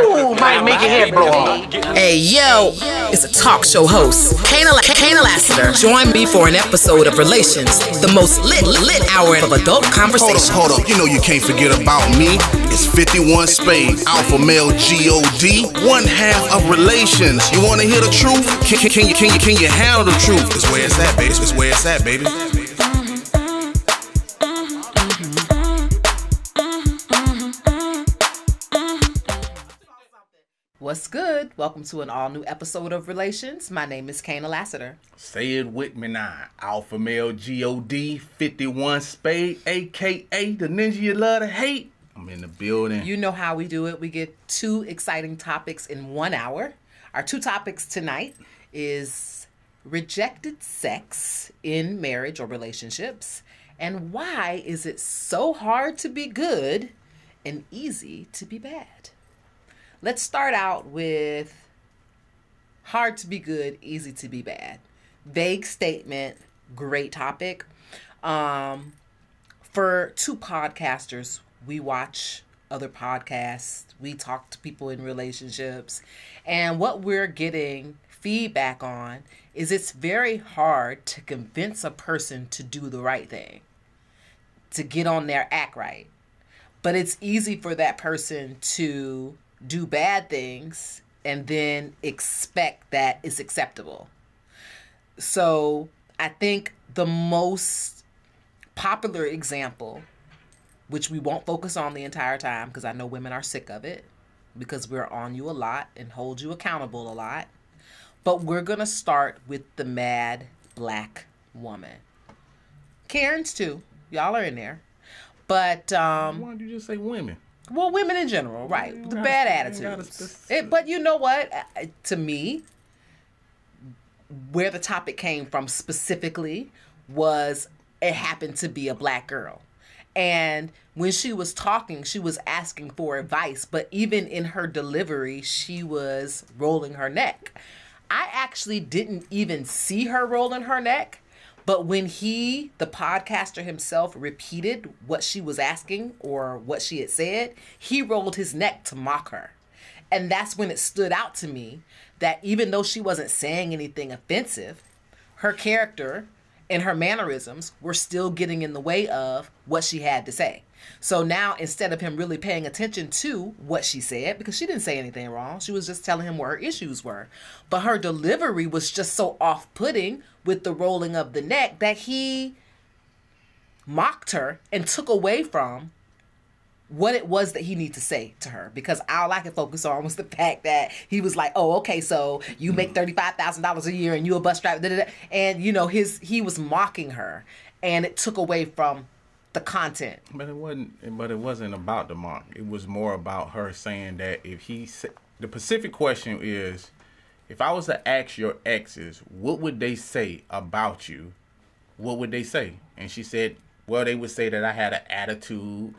Ooh, might make your head blow off. Hey, yo, it's a talk show host, Kana Lassiter. Join me for an episode of Relations, the most lit hour of adult conversation. Hold up, you know you can't forget about me. It's 51 Spades, Alpha Male G-O-D, one half of Relations. You wanna hear the truth? Can you handle the truth? It's where it's at, baby. It's where it's at, baby. What's good? Welcome to an all-new episode of Relations. My name is Kana Lassiter. Say it with me now. Alpha Male G-O-D, 51 Spade, a.k.a. the ninja you love to hate. I'm in the building. You know how we do it. We get two exciting topics in 1 hour. Our two topics tonight is rejected sex in marriage or relationships, and why is it so hard to be good and easy to be bad? Let's start out with hard to be good, easy to be bad. Vague statement, great topic. For two podcasters, we watch other podcasts. We talk to people in relationships. And what we're getting feedback on is it's very hard to convince a person to do the right thing, to get on their act right. But it's easy for that person to do bad things and then expect that it's acceptable. So I think the most popular example, which we won't focus on the entire time because I know women are sick of it, because we're on you a lot and hold you accountable a lot, but we're going to start with the mad black woman. Karen's too. Y'all are in there. But why don't you just say women? Well, women in general, right? The bad attitudes. But you know what? To me, where the topic came from specifically was it happened to be a black girl. And when she was talking, she was asking for advice. But even in her delivery, she was rolling her neck. I actually didn't even see her rolling her neck. But when the podcaster himself, repeated what she was asking or what she had said, he rolled his neck to mock her. And that's when it stood out to me that even though she wasn't saying anything offensive, her character and her mannerisms were still getting in the way of what she had to say. So now, instead of him really paying attention to what she said, because she didn't say anything wrong, she was just telling him what her issues were. But her delivery was just so off-putting with the rolling of the neck that he mocked her and took away from what it was that he needed to say to her. Because all I could focus on was the fact that he was like, oh, okay, so you make $35,000 a year and you a bus driver, da, da, da. And, you know, he was mocking her, and it took away from the content. But it wasn't about the mock. It was more about her saying that the specific question is, if I was to ask your exes, what would they say about you? What would they say? And she said, well, they would say that I had an attitude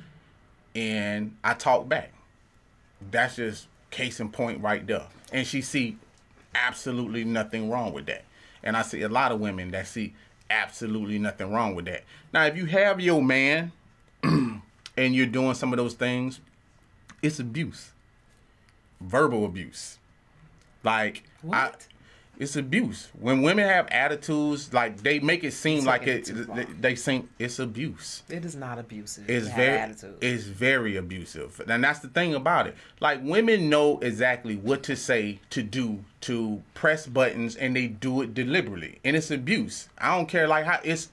and I talk back. That's just case in point right there. And she see absolutely nothing wrong with that. And I see a lot of women that see absolutely nothing wrong with that. Now, if you have your man and you're doing some of those things, it's abuse. Verbal abuse. Like, it's abuse. When women have attitudes, like, they make it seem like they think it's abuse. It is not abusive. It's very abusive. And that's the thing about it. Like, women know exactly what to say, to do, to press buttons, and they do it deliberately. And it's abuse. I don't care like how if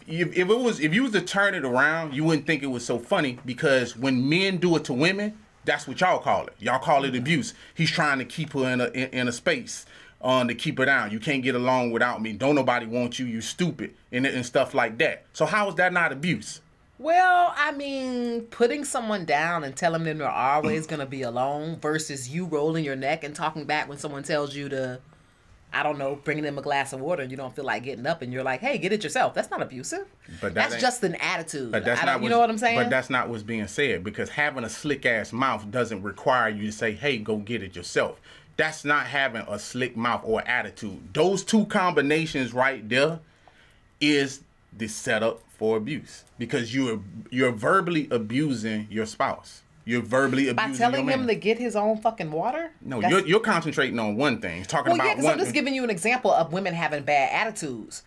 you was to turn it around, you wouldn't think it was so funny, because when men do it to women, that's what y'all call it. Y'all call it abuse. He's trying to keep her in a space to keep her down. You can't get along without me. Don't nobody want you. You stupid. And stuff like that. So how is that not abuse? Well, I mean, putting someone down and telling them they're always going to be alone versus you rolling your neck and talking back when someone tells you to, I don't know, bringing them a glass of water and you don't feel like getting up and you're like, hey, get it yourself. That's not abusive. But that's just an attitude. But you know what I'm saying? But that's not what's being said, because having a slick ass mouth doesn't require you to say, hey, go get it yourself. That's not having a slick mouth or attitude. Those two combinations right there is the setup for abuse, because you're verbally abusing your spouse. You're verbally abusing by telling your man. him to get his own fucking water. No, you're concentrating on one thing. Talking about one. I'm just giving you an example of women having bad attitudes.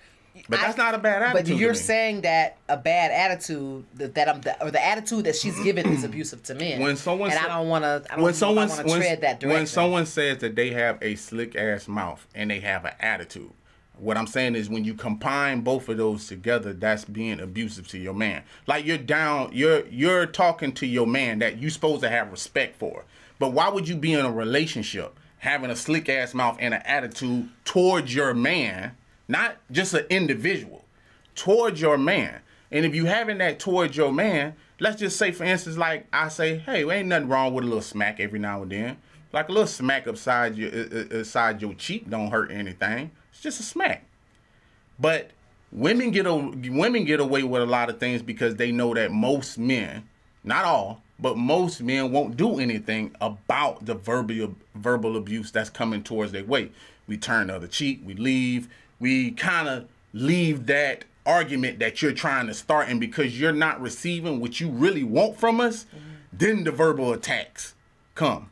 But that's not a bad attitude. But you're saying that a bad attitude or the attitude that she's given is abusive to men. When someone I don't want to tread that direction. When someone says that they have a slick ass mouth and they have an attitude, what I'm saying is when you combine both of those together, that's being abusive to your man. Like you're talking to your man that you're supposed to have respect for. But why would you be in a relationship having a slick ass mouth and an attitude towards your man, not just an individual, towards your man? And if you having that towards your man, let's just say, for instance, like I say, hey, ain't nothing wrong with a little smack every now and then. Like a little smack upside your cheek don't hurt anything. It's just a smack. But women get away with a lot of things because they know that most men, not all, but most men won't do anything about the verbal abuse that's coming towards their way. We turn the other cheek, we leave, we kind of leave that argument that you're trying to start, and because you're not receiving what you really want from us, then the verbal attacks come.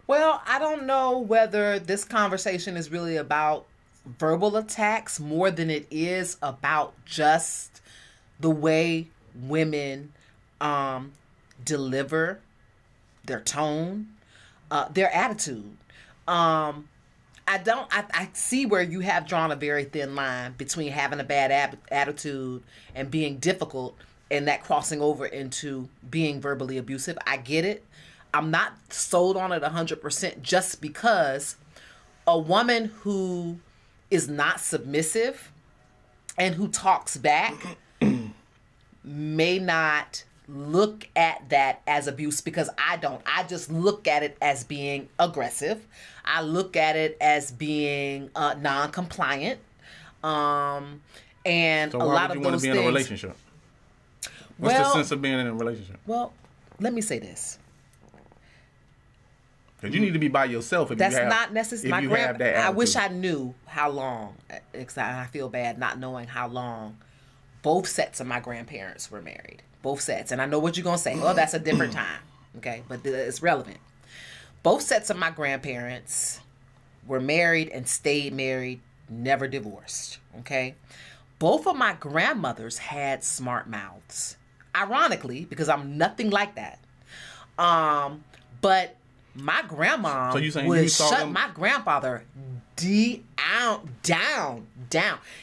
Well, I don't know whether this conversation is really about verbal attacks more than it is about just the way women deliver their tone, their attitude. I see where you have drawn a very thin line between having a bad attitude and being difficult, and that crossing over into being verbally abusive. I get it. I'm not sold on it 100% just because a woman who is not submissive and who talks back may not look at that as abuse, because I don't. I just look at it as being aggressive. I look at it as being non-compliant. And so a lot of those things. So why would you want to be in a relationship? What's the sense of being in a relationship? Well, let me say this. Because you need to be by yourself if that's you have, not necessarily my have that attitude. I wish I knew how long. I feel bad not knowing how long both sets of my grandparents were married. Both sets. And I know what you're going to say. Oh, that's a different time. Okay? But it's relevant. Both sets of my grandparents were married and stayed married, never divorced. Okay? Both of my grandmothers had smart mouths. Ironically, because I'm nothing like that. But my grandma would shut my grandfather down.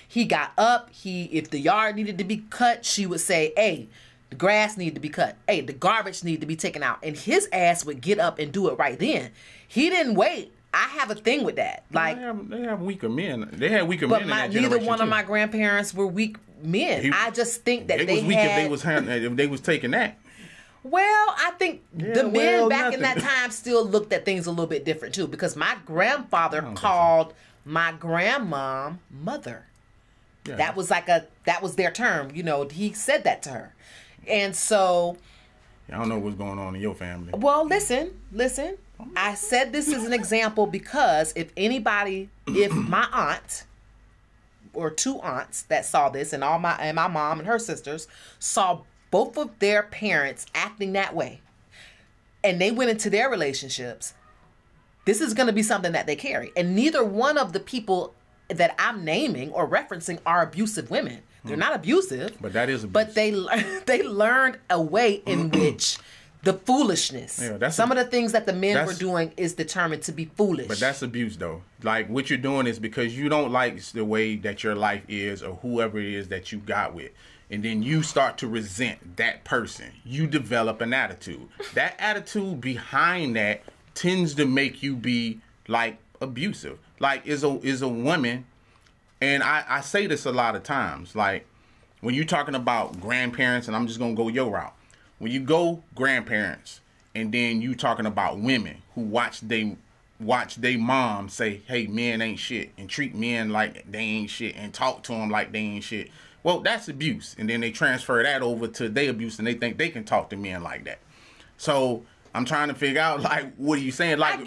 He got up. If the yard needed to be cut, she would say, hey, the grass needed to be cut. Hey, the garbage needed to be taken out. And his ass would get up and do it right then. He didn't wait. I have a thing with that. Like they have weaker men. They had weaker men in that generation. Neither one of my grandparents were weak men. I just think that they was weak if they was taking that. Well, I think the men back in that time still looked at things a little bit different too, because my grandfather called my grandmom mother. Yeah. That was their term. You know, he said that to her. And so I don't know what's going on in your family. Well, listen. I said this as an example because if my aunt or two aunts that saw this and my mom and her sisters saw both of their parents acting that way, and they went into their relationships, this is going to be something that they carry. And neither one of the people that I'm naming or referencing are abusive women. They're not abusive. But that is abuse. But they learned a way in which the foolishness, some of the things that the men were doing is determined to be foolish. But that's abuse, though. Like, what you're doing is because you don't like the way that your life is or whoever it is that you got with. And then you start to resent that person. You develop an attitude. That attitude behind that tends to make you be, like, abusive. Like, is a woman, and I say this a lot of times, like, when you're talking about grandparents, and I'm just going to go your route. When you go grandparents, and then you talking about women who watch they mom say, hey, men ain't shit, and treat men like they ain't shit, and talk to them like they ain't shit. Well, that's abuse. And then they transfer that over to their abuse, and they think they can talk to men like that. So I'm trying to figure out, like, what are you saying? Like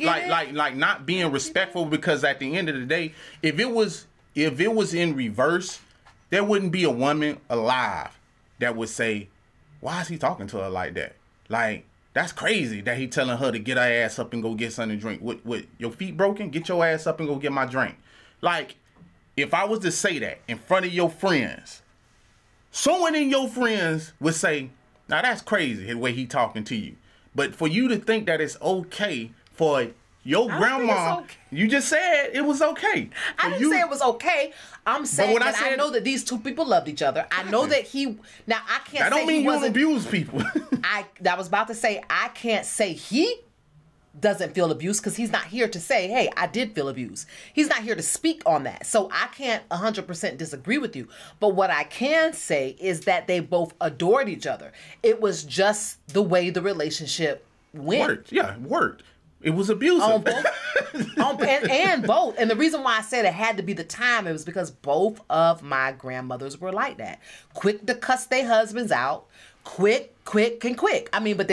not being respectful, because at the end of the day, if it was in reverse, there wouldn't be a woman alive that would say, why is he talking to her like that? Like, That's crazy that he telling her to get her ass up and go get something to drink. What, your feet broken? Get your ass up and go get my drink. Like, if I was to say that in front of your friends, someone in your friends would say, now that's crazy the way he talking to you. But for you to think that it's okay for your grandma, okay. You just said it was okay. I didn't say it was okay. I'm saying that I know that these two people loved each other. I know that now I can't say that don't mean you don't abuse people. I was about to say, I can't say he doesn't feel abused because he's not here to say, hey, I did feel abused. He's not here to speak on that. So I can't 100% disagree with you. But what I can say is that they both adored each other. It was just the way the relationship went. Worked. Yeah, it worked. It was abusive. On both, and both. And the reason why I said it had to be the time, it was because both of my grandmothers were like that. Quick to cuss their husbands out. Quick. I mean, but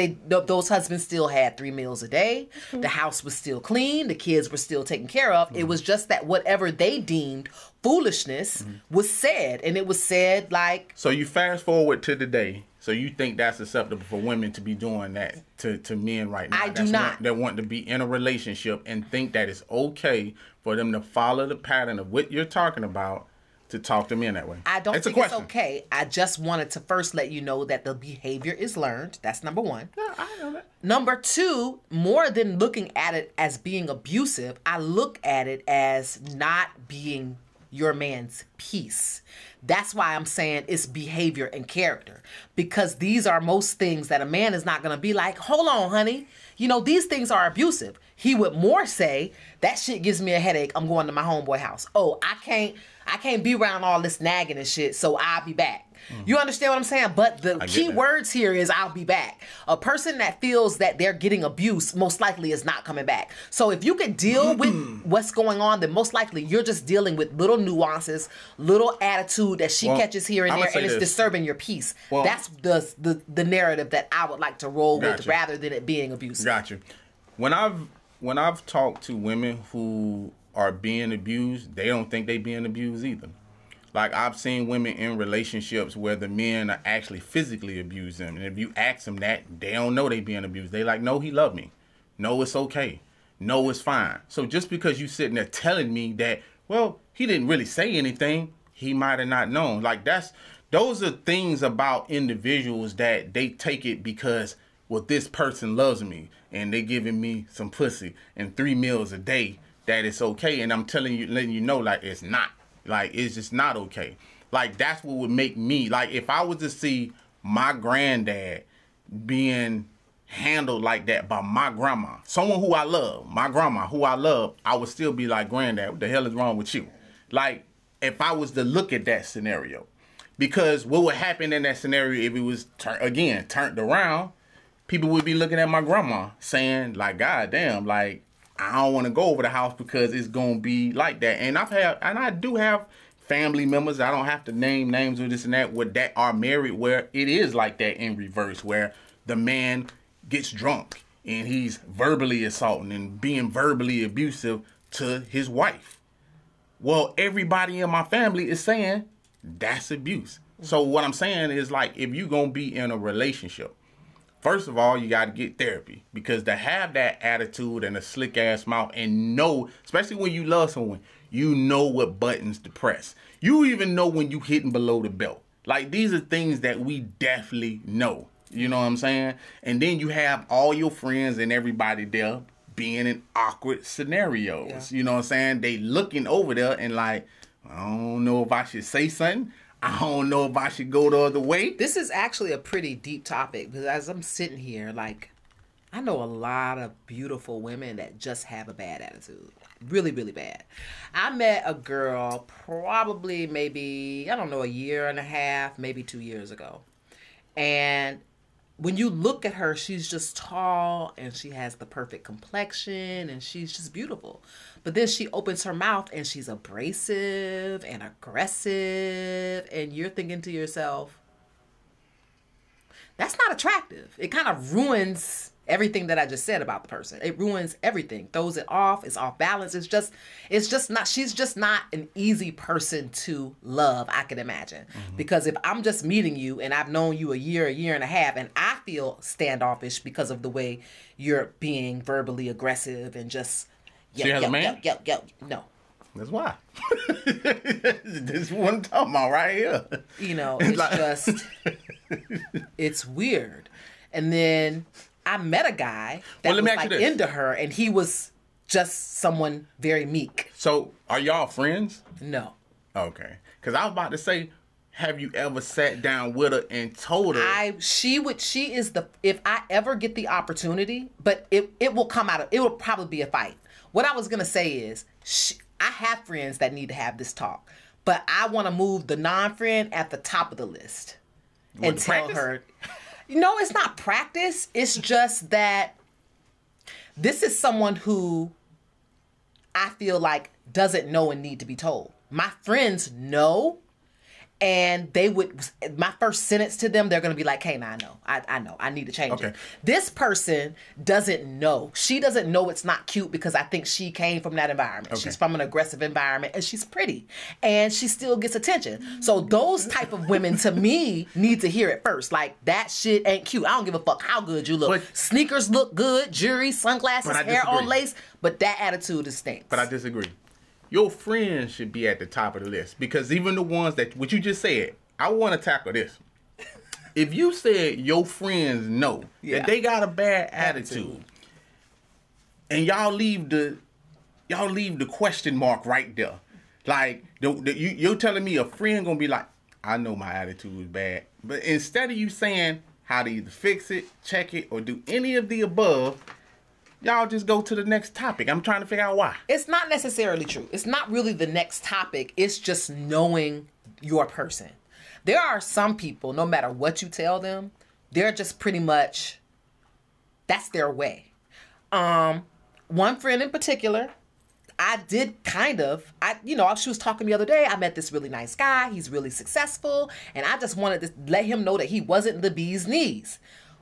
those husbands still had 3 meals a day. Mm-hmm. The house was still clean. The kids were still taken care of. Mm-hmm. It was just that whatever they deemed foolishness was said. And it was said like... So you fast forward to today. So you think that's acceptable for women to be doing that to men right now? I do not. That want to be in a relationship and think that it's okay for them to follow the pattern of what you're talking about to talk to men that way. I don't think it's okay. I just wanted to first let you know that the behavior is learned. That's number one. Yeah, I know that. Number two, more than looking at it as being abusive, I look at it as not being your man's peace. That's why I'm saying it's behavior and character. Because these are most things that a man is not going to be like, hold on, honey. You know, these things are abusive. He would more say, that shit gives me a headache. I'm going to my homeboy house. Oh, I can't be around all this nagging and shit, so I'll be back. You understand what I'm saying? But the key words here is I'll be back. A person that feels that they're getting abuse most likely is not coming back. So if you can deal with what's going on, then most likely you're just dealing with little nuances, little attitude that she catches here and there, and it's disturbing your peace. Well, that's the narrative that I would like to roll with rather than it being abusive. Gotcha. When I've talked to women who are being abused, they don't think they being abused either. Like, I've seen women in relationships where the men are actually physically abuse them. And if you ask them that, they don't know they being abused. They like, no, he loved me. No, it's okay. No, it's fine. So just because you sitting there telling me that, well, he didn't really say anything, he might have not known. Like, those are things about individuals that they take it because, well, this person loves me and they giving me some pussy and 3 meals a day, that it's okay. And I'm letting you know, like, it's not. Like, it's just not okay. Like, that's what would make me, like, if I was to see my granddad being handled like that by my grandma, someone who I love, my grandma who I love, I would still be like, granddad, what the hell is wrong with you? Like, if I was to look at that scenario. Because what would happen in that scenario if it was, turned around, people would be looking at my grandma saying, like, God damn, like, I don't want to go over the house because it's going to be like that. And I do have family members, I don't have to name names or this and that are married where it is like that in reverse, where the man gets drunk and he's verbally assaulting and being verbally abusive to his wife. Well, everybody in my family is saying that's abuse. So what I'm saying is, like, if you're going to be in a relationship, first of all, you got to get therapy, because to have that attitude and a slick ass mouth and know, especially when you love someone, you know what buttons to press. You even know when you hitting below the belt. Like, these are things that we definitely know. You know what I'm saying? And then you have all your friends and everybody there being in awkward scenarios. Yeah. You know what I'm saying? They looking over there and like, I don't know if I should say something. I don't know if I should go the other way. This is actually a pretty deep topic, because as I'm sitting here, like, I know a lot of beautiful women that just have a bad attitude. Really, really bad. I met a girl probably maybe, I don't know, 1.5 years, maybe 2 years ago. And when you look at her, she's just tall and she has the perfect complexion and she's just beautiful. But then she opens her mouth and she's abrasive and aggressive, and you're thinking to yourself, that's not attractive. It kind of ruins everything that I just said about the person. It ruins everything. Throws it off. It's off balance. It's just not, she's just not an easy person to love, I can imagine. Because if I'm just meeting you and I've known you a year and a half, and I feel standoffish because of the way you're being verbally aggressive and just, she has a man? No. That's why. This is what I'm talking about right here. You know, it's just, it's weird. And then I met a guy that was like into her, and he was just someone very meek. So, are y'all friends? No. Okay. Because I was about to say, have you ever sat down with her and told her? If I ever get the opportunity, but it will come out of, it will probably be a fight. What I was going to say is, I have friends that need to have this talk, but I want to move the non-friend at the top of the list and tell her, no, it's not practice. It's just that this is someone who I feel like doesn't know and need to be told. My friends know, and they would, my first sentence to them, they're going to be like, hey, now I know, I need to change it. This person doesn't know. She doesn't know it's not cute because I think she came from that environment. She's from an aggressive environment, and she's pretty, and she still gets attention. So those type of women, to me, need to hear it first. Like, that shit ain't cute. I don't give a fuck how good you look. But sneakers look good, jewelry, sunglasses, hair on lace, but that attitude is stinks. But I disagree. Your friends should be at the top of the list, because even the ones that, what you just said, I want to tackle this. If you said your friends know that they got a bad attitude, and y'all leave the question mark right there, like you're telling me a friend gonna be like, I know my attitude is bad, but instead of you saying how to either fix it, check it, or do any of the above, y'all just go to the next topic. I'm trying to figure out why. It's not necessarily true. It's not really the next topic. It's just knowing your person. There are some people, no matter what you tell them, they're just pretty much, that's their way. One friend in particular, she was talking the other day, I met this really nice guy. He's really successful. And I just wanted to let him know that he wasn't the bee's knees.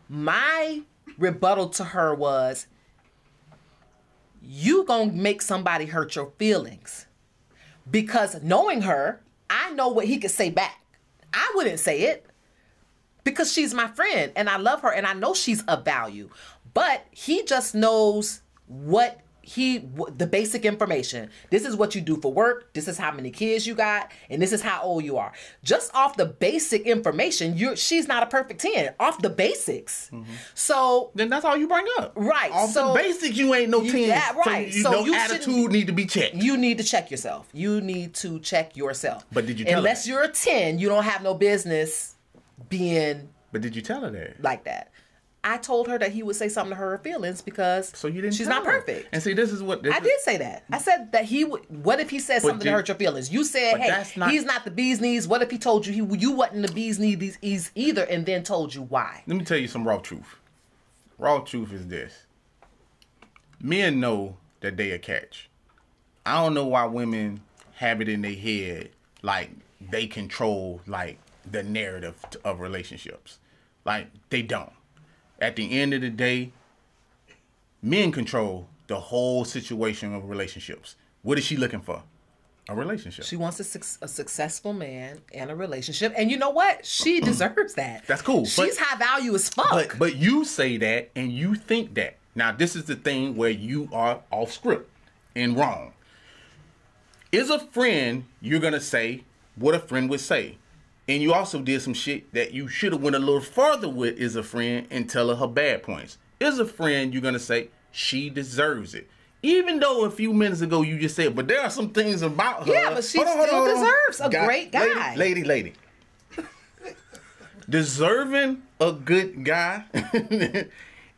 My rebuttal to her was, you gonna make somebody hurt your feelings. Because knowing her, I know what he could say back. I wouldn't say it because she's my friend and I love her and I know she's of value. But he just knows the basic information. This is what you do for work. This is how many kids you got. And this is how old you are. Just off the basic information, she's not a perfect 10. Off the basics. So then that's all you bring up. Right. Off the basics, you ain't no 10. Yeah, right. So your attitude need to be checked. You need to check yourself. You need to check yourself. But did you tell her Unless you're a 10, you don't have no business being... But did you tell her that? Like that. I told her that he would say something to her feelings because she's not perfect. And see, this is what... I did say that. I said that he would... What if he said something to hurt your feelings? You said, hey, he's not the bee's knees. What if he told you you wasn't the bee's knees either and then told you why? Let me tell you some raw truth. Raw truth is this. Men know that they a catch. I don't know why women have it in their head like they control like the narrative of relationships. Like, they don't. At the end of the day, men control the whole situation of relationships. What is she looking for? A relationship. She wants a successful man and a relationship. And you know what? She deserves that. That's cool. She's high value as fuck. But you say that and you think that. Now, this is the thing where you are off script and wrong. Is a friend, you're going to say what a friend would say. And you also did some shit that you should have went a little further with is a friend and tell her bad points. Is a friend, you're going to say she deserves it. Even though a few minutes ago you just said, but there are some things about her. Yeah, but she still deserves a great guy. Lady. Deserving a good guy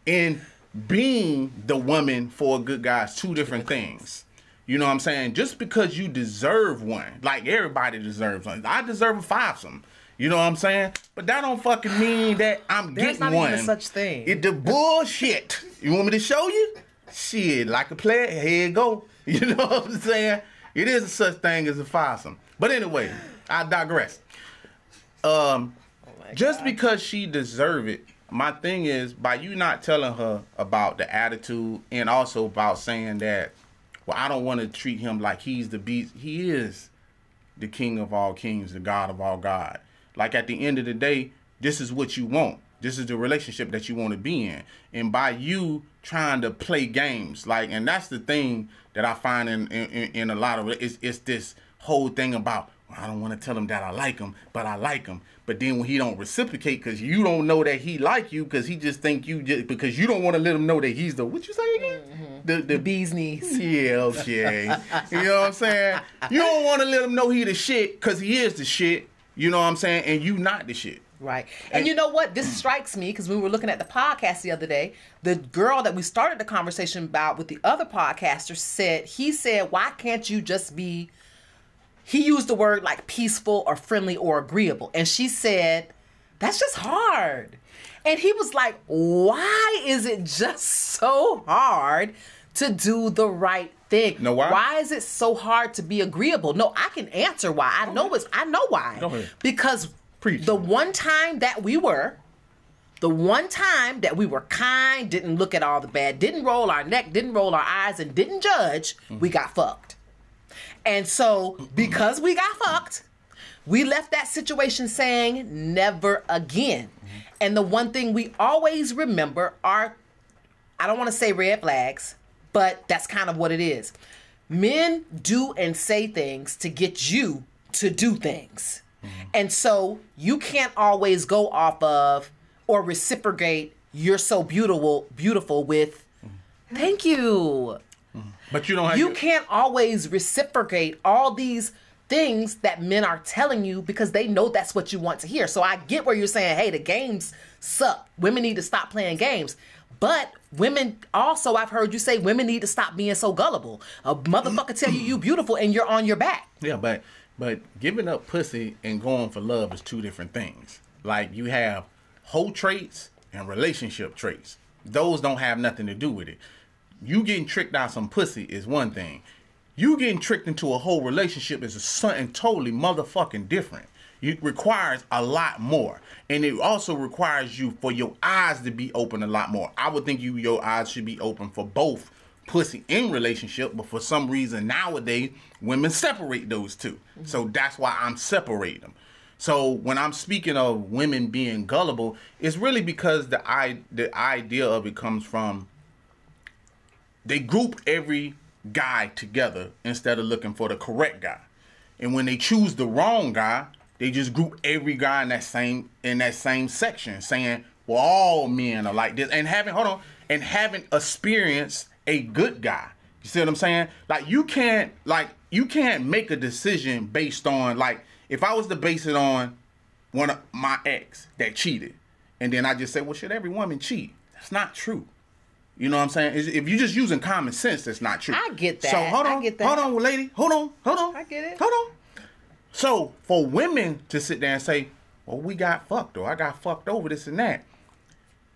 and being the woman for a good guy is two different things. You know what I'm saying? Just because you deserve one, like everybody deserves one. I deserve a fivesome. You know what I'm saying? But that don't fucking mean that I'm getting one. There's not even such thing. It's the bullshit. You want me to show you? Shit, like a player, here you go. You know what I'm saying? It is a such thing as a fivesome. But anyway, I digress. Just because she deserve it. My thing is, by you not telling her about the attitude and also about saying that, well, I don't want to treat him like he's the beast. He is the king of all kings, the God of all God. Like, at the end of the day, this is what you want. This is the relationship that you want to be in. And by you trying to play games, like, and that's the thing that I find in a lot of it, it's this whole thing about, well, I don't want to tell him that I like him, but I like him. But then when he don't reciprocate, because you don't know that he like you, because he just think you just, because you don't want to let him know that he's the, what you say again? Mm-hmm. The bee's knees. Yeah, okay. You know what I'm saying? You don't want to let him know he the shit, because he is the shit. You know what I'm saying? And you not the shit. Right. And you know what? This strikes me, because we were looking at the podcast the other day. The girl that we started the conversation about with the other podcaster said, why can't you just be, he used the word like peaceful or friendly or agreeable. And she said, that's just hard. And he was like, why is it just so hard to do the right thing? No, why? Why is it so hard to be agreeable? No, I can answer why. I know why. Go ahead. Because the one time that we were kind, didn't look at all the bad, didn't roll our neck, didn't roll our eyes, and didn't judge, we got fucked. And so, because we got fucked, we left that situation saying never again. And the one thing we always remember are, I don't want to say red flags, but that's kind of what it is. Men do and say things to get you to do things. And so you can't always go off of or reciprocate "you're so beautiful" with "thank you." But you don't have. You can't always reciprocate all these things that men are telling you because they know that's what you want to hear. So I get where you're saying, hey, the games suck. Women need to stop playing games. But women also, I've heard you say, women need to stop being so gullible. A motherfucker tell you beautiful and you're on your back. Yeah, but giving up pussy and going for love is two different things. Like, you have hoe traits and relationship traits. Those don't have nothing to do with it. You getting tricked out some pussy is one thing. You getting tricked into a whole relationship is something totally motherfucking different. It requires a lot more. And it also requires you for your eyes to be open a lot more. I would think your eyes should be open for both pussy and relationship, but for some reason nowadays women separate those two. Mm-hmm. So that's why I'm separating them. So when I'm speaking of women being gullible, it's really because the idea of it comes from, they group every guy together instead of looking for the correct guy. And when they choose the wrong guy, they just group every guy in that same section, saying, well, all men are like this, and having experienced a good guy. You see what I'm saying? Like, you can't make a decision based on, like, if I was to base it on one of my ex that cheated, and then I just say, well, should every woman cheat? That's not true. You know what I'm saying? If you're just using common sense, that's not true. I get that. So hold on, hold on, lady. Hold on. I get it. Hold on. So for women to sit there and say, well, we got fucked, or I got fucked over, this and that.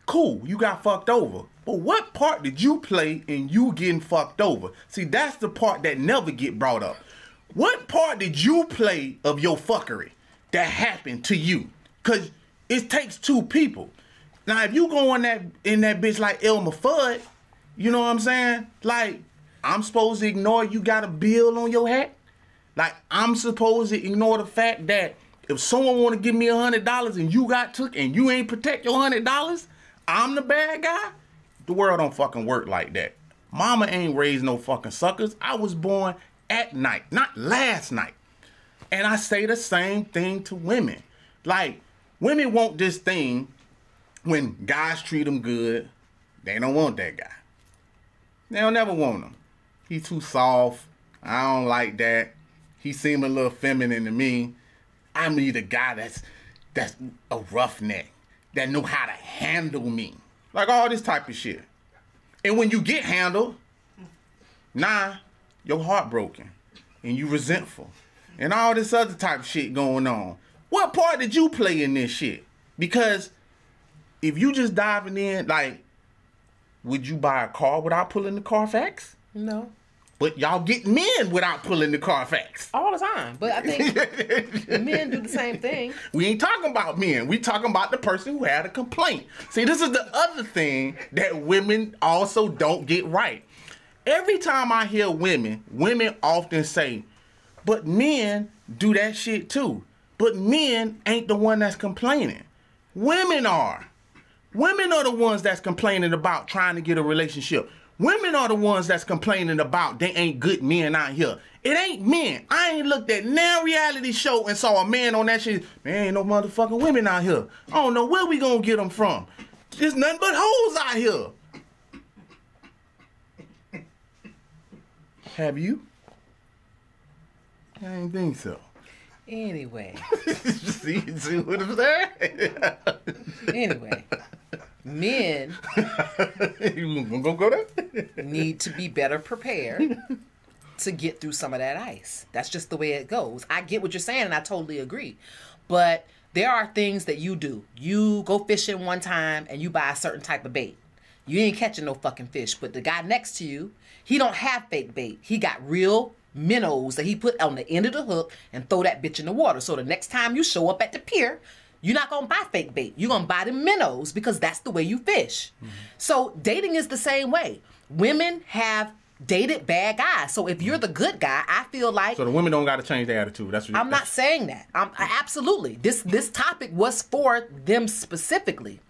Cool, you got fucked over. But what part did you play in you getting fucked over? See, that's the part that never get brought up. What part did you play of your fuckery that happened to you? Because it takes two people. Now, if you go in that bitch like Elmer Fudd, you know what I'm saying? Like, I'm supposed to ignore you got a bill on your hat? Like, I'm supposed to ignore the fact that if someone want to give me $100 and you got took and you ain't protect your $100, I'm the bad guy? The world don't fucking work like that. Mama ain't raised no fucking suckers. I was born at night, not last night. And I say the same thing to women. Like, women want this thing when guys treat them good, they don't want that guy. They'll never want him. He too soft. I don't like that. He seem a little feminine to me. I need a guy that's a roughneck, that know how to handle me. Like all this type of shit. And when you get handled, your heart broken. And you resentful. And all this other type of shit going on. What part did you play in this shit? Because if you just diving in, like, would you buy a car without pulling the Carfax? No. But y'all get men without pulling the Carfax. All the time. But I think men do the same thing. We ain't talking about men. We talking about the person who had a complaint. See, this is the other thing that women also don't get right. Every time I hear women often say, but men do that shit too. But men ain't the one that's complaining. Women are. Women are the ones that's complaining about trying to get a relationship. Women are the ones that's complaining about they ain't good men out here. It ain't men. I ain't looked at no reality show and saw a man on that shit. Man, ain't no motherfucking women out here. I don't know where we gonna get them from. There's nothing but hoes out here. Have you? I ain't think so. Anyway. see what I'm saying? Anyway. Men You gonna go there? need to be better prepared to get through some of that ice. That's just the way it goes. I get what you're saying, and I totally agree. But there are things that you do. You go fishing one time, and you buy a certain type of bait. You ain't catching no fucking fish. But the guy next to you, he don't have fake bait. He got real minnows that he put on the end of the hook and throw that bitch in the water. So the next time you show up at the pier, you're not going to buy fake bait. You're going to buy the minnows because that's the way you fish. Mm-hmm. So dating is the same way. Women have dated bad guys. So if you're the good guy, I feel like... So the women don't got to change their attitude. That's what I'm not saying that. Absolutely. This topic was for them specifically.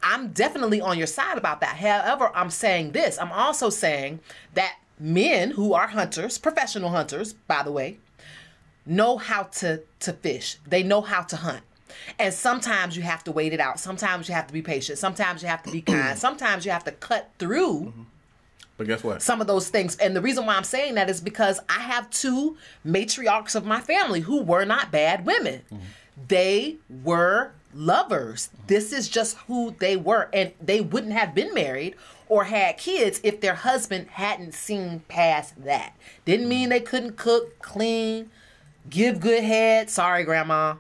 I'm definitely on your side about that. However, I'm saying this. I'm also saying that men who are hunters, professional hunters, by the way, know how to fish. They know how to hunt. And sometimes you have to wait it out. Sometimes you have to be patient. Sometimes you have to be kind. Sometimes you have to cut through. Mm-hmm. But guess what? Some of those things. And the reason why I'm saying that is because I have two matriarchs of my family who were not bad women. Mm-hmm. They were lovers. Mm-hmm. This is just who they were. And they wouldn't have been married or had kids if their husband hadn't seen past that. Didn't mean they couldn't cook, clean, give good head. Sorry, Grandma.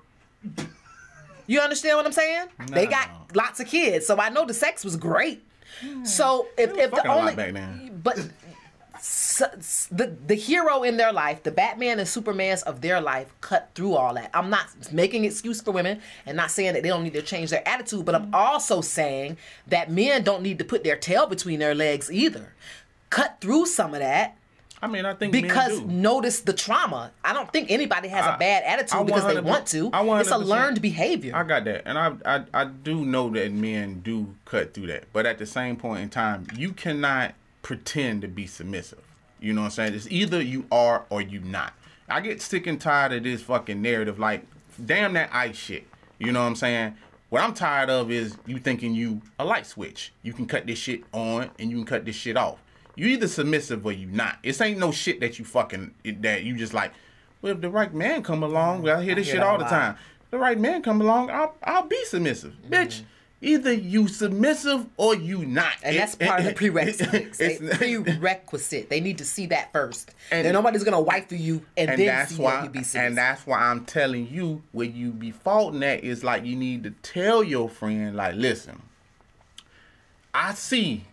You understand what I'm saying? No. They got lots of kids, so I know the sex was great. So if the only back then. But the hero in their life, the Batman and Supermans of their life, cut through all that. I'm not making excuse for women and not saying that they don't need to change their attitude, but I'm also saying that men don't need to put their tail between their legs either. Cut through some of that. I mean, I think because men do. Notice the trauma. I don't think anybody has a bad attitude because they want to. It's a learned behavior. I got that, and I do know that men do cut through that. But at the same point in time, you cannot pretend to be submissive. You know what I'm saying? It's either you are or you not. I get sick and tired of this fucking narrative. Like, damn that ice shit. You know what I'm saying? What I'm tired of is you thinking you a light switch. You can cut this shit on and you can cut this shit off. You either submissive or you not. This ain't no shit that you fucking, that you just like, well, if the right man come along, well, I hear this shit all the time. If the right man come along, I'll be submissive. Mm-hmm. Bitch, either you submissive or you not. And that's part of the prerequisite. They need to see that first. And nobody's going to wife you and then see that you be submissive. And that's why I'm telling you, where you be faulting at is like you need to tell your friend, like, listen, I see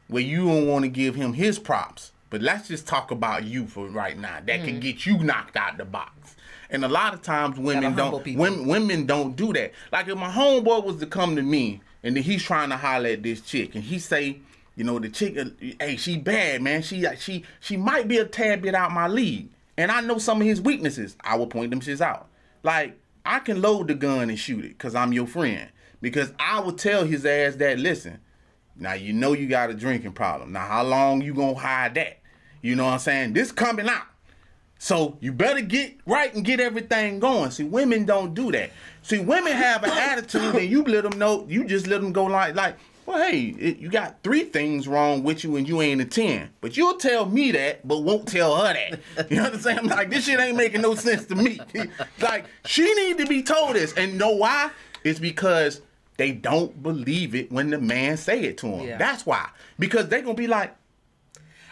where you don't want to give him his props. But let's just talk about you for right now. That can get you knocked out the box. And a lot of times women don't do that. Like if my homeboy was to come to me and then he's trying to holler at this chick and he say, you know, the chick, hey, she bad, man. She might be a tad bit out my league. And I know some of his weaknesses. I will point them shits out. Like, I can load the gun and shoot it because I'm your friend. Because I will tell his ass that, listen, now, you know you got a drinking problem. Now, how long you gonna hide that? You know what I'm saying? This coming out. So, you better get right and get everything going. See, women don't do that. See, women have an attitude and you let them know, you just let them go like well, hey, you got 3 things wrong with you and you ain't a 10. But you'll tell me that, but won't tell her that. You understand? I'm like, this shit ain't making no sense to me. Like, she need to be told this. And you know why? It's because they don't believe it when the man say it to them. Yeah. That's why. Because they gonna be like,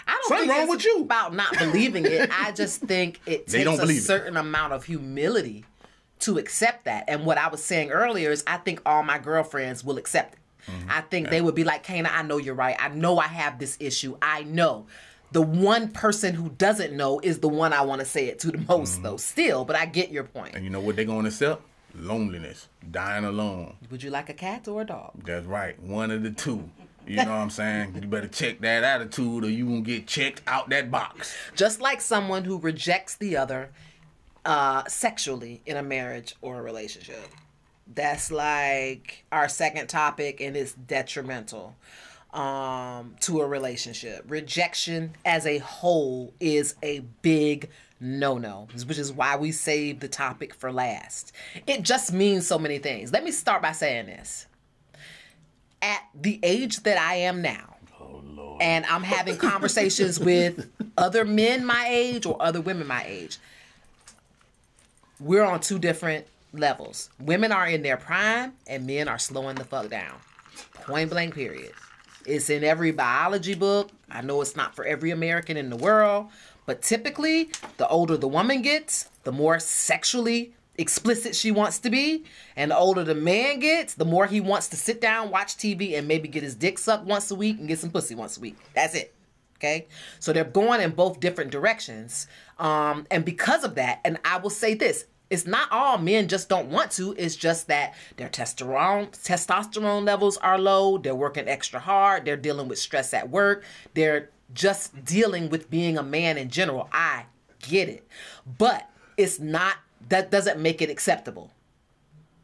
I don't something think wrong it's with you about not believing it. I just think it takes a certain amount of humility to accept that. And what I was saying earlier is I think all my girlfriends will accept it. Mm-hmm. I think they would be like, Kana, I know you're right. I know I have this issue. I know. The one person who doesn't know is the one I want to say it to the most, though, still. But I get your point. And you know what they're going to accept? Loneliness. Dying alone. Would you like a cat or a dog? That's right. One of the two. You know what I'm saying? You better check that attitude or you won't get checked out that box. Just like someone who rejects the other sexually in a marriage or a relationship. That's like our second topic, and it's detrimental to a relationship. Rejection as a whole is a big no-no, which is why we saved the topic for last. It just means so many things. Let me start by saying this. At the age that I am now, and I'm having conversations with other men my age or other women my age, we're on two different levels. Women are in their prime and men are slowing the fuck down. Point blank, period. It's in every biology book. I know it's not for every American in the world, but typically the older the woman gets, the more sexually explicit she wants to be, and the older the man gets, the more he wants to sit down, watch TV, and maybe get his dick sucked once a week and get some pussy once a week. That's it. Okay? So they're going in both different directions. And because of that, and I will say this, it's not all men just don't want to. It's just that their testosterone levels are low. They're working extra hard. They're dealing with stress at work. They're just dealing with being a man in general. I get it. But it's not, that doesn't make it acceptable.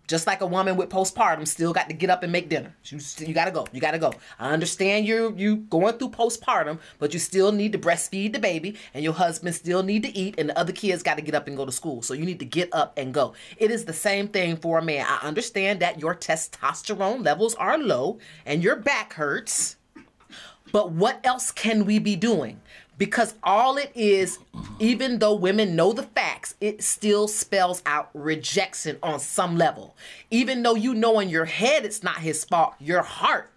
Just like a woman with postpartum still got to get up and make dinner. You got to go. You got to go. I understand you going through postpartum, but you still need to breastfeed the baby, and your husband still need to eat, and the other kids got to get up and go to school. So you need to get up and go. It is the same thing for a man. I understand that your testosterone levels are low and your back hurts, but what else can we be doing? Because all it is, even though women know the facts, it still spells out rejection on some level. Even though you know in your head it's not his fault, your heart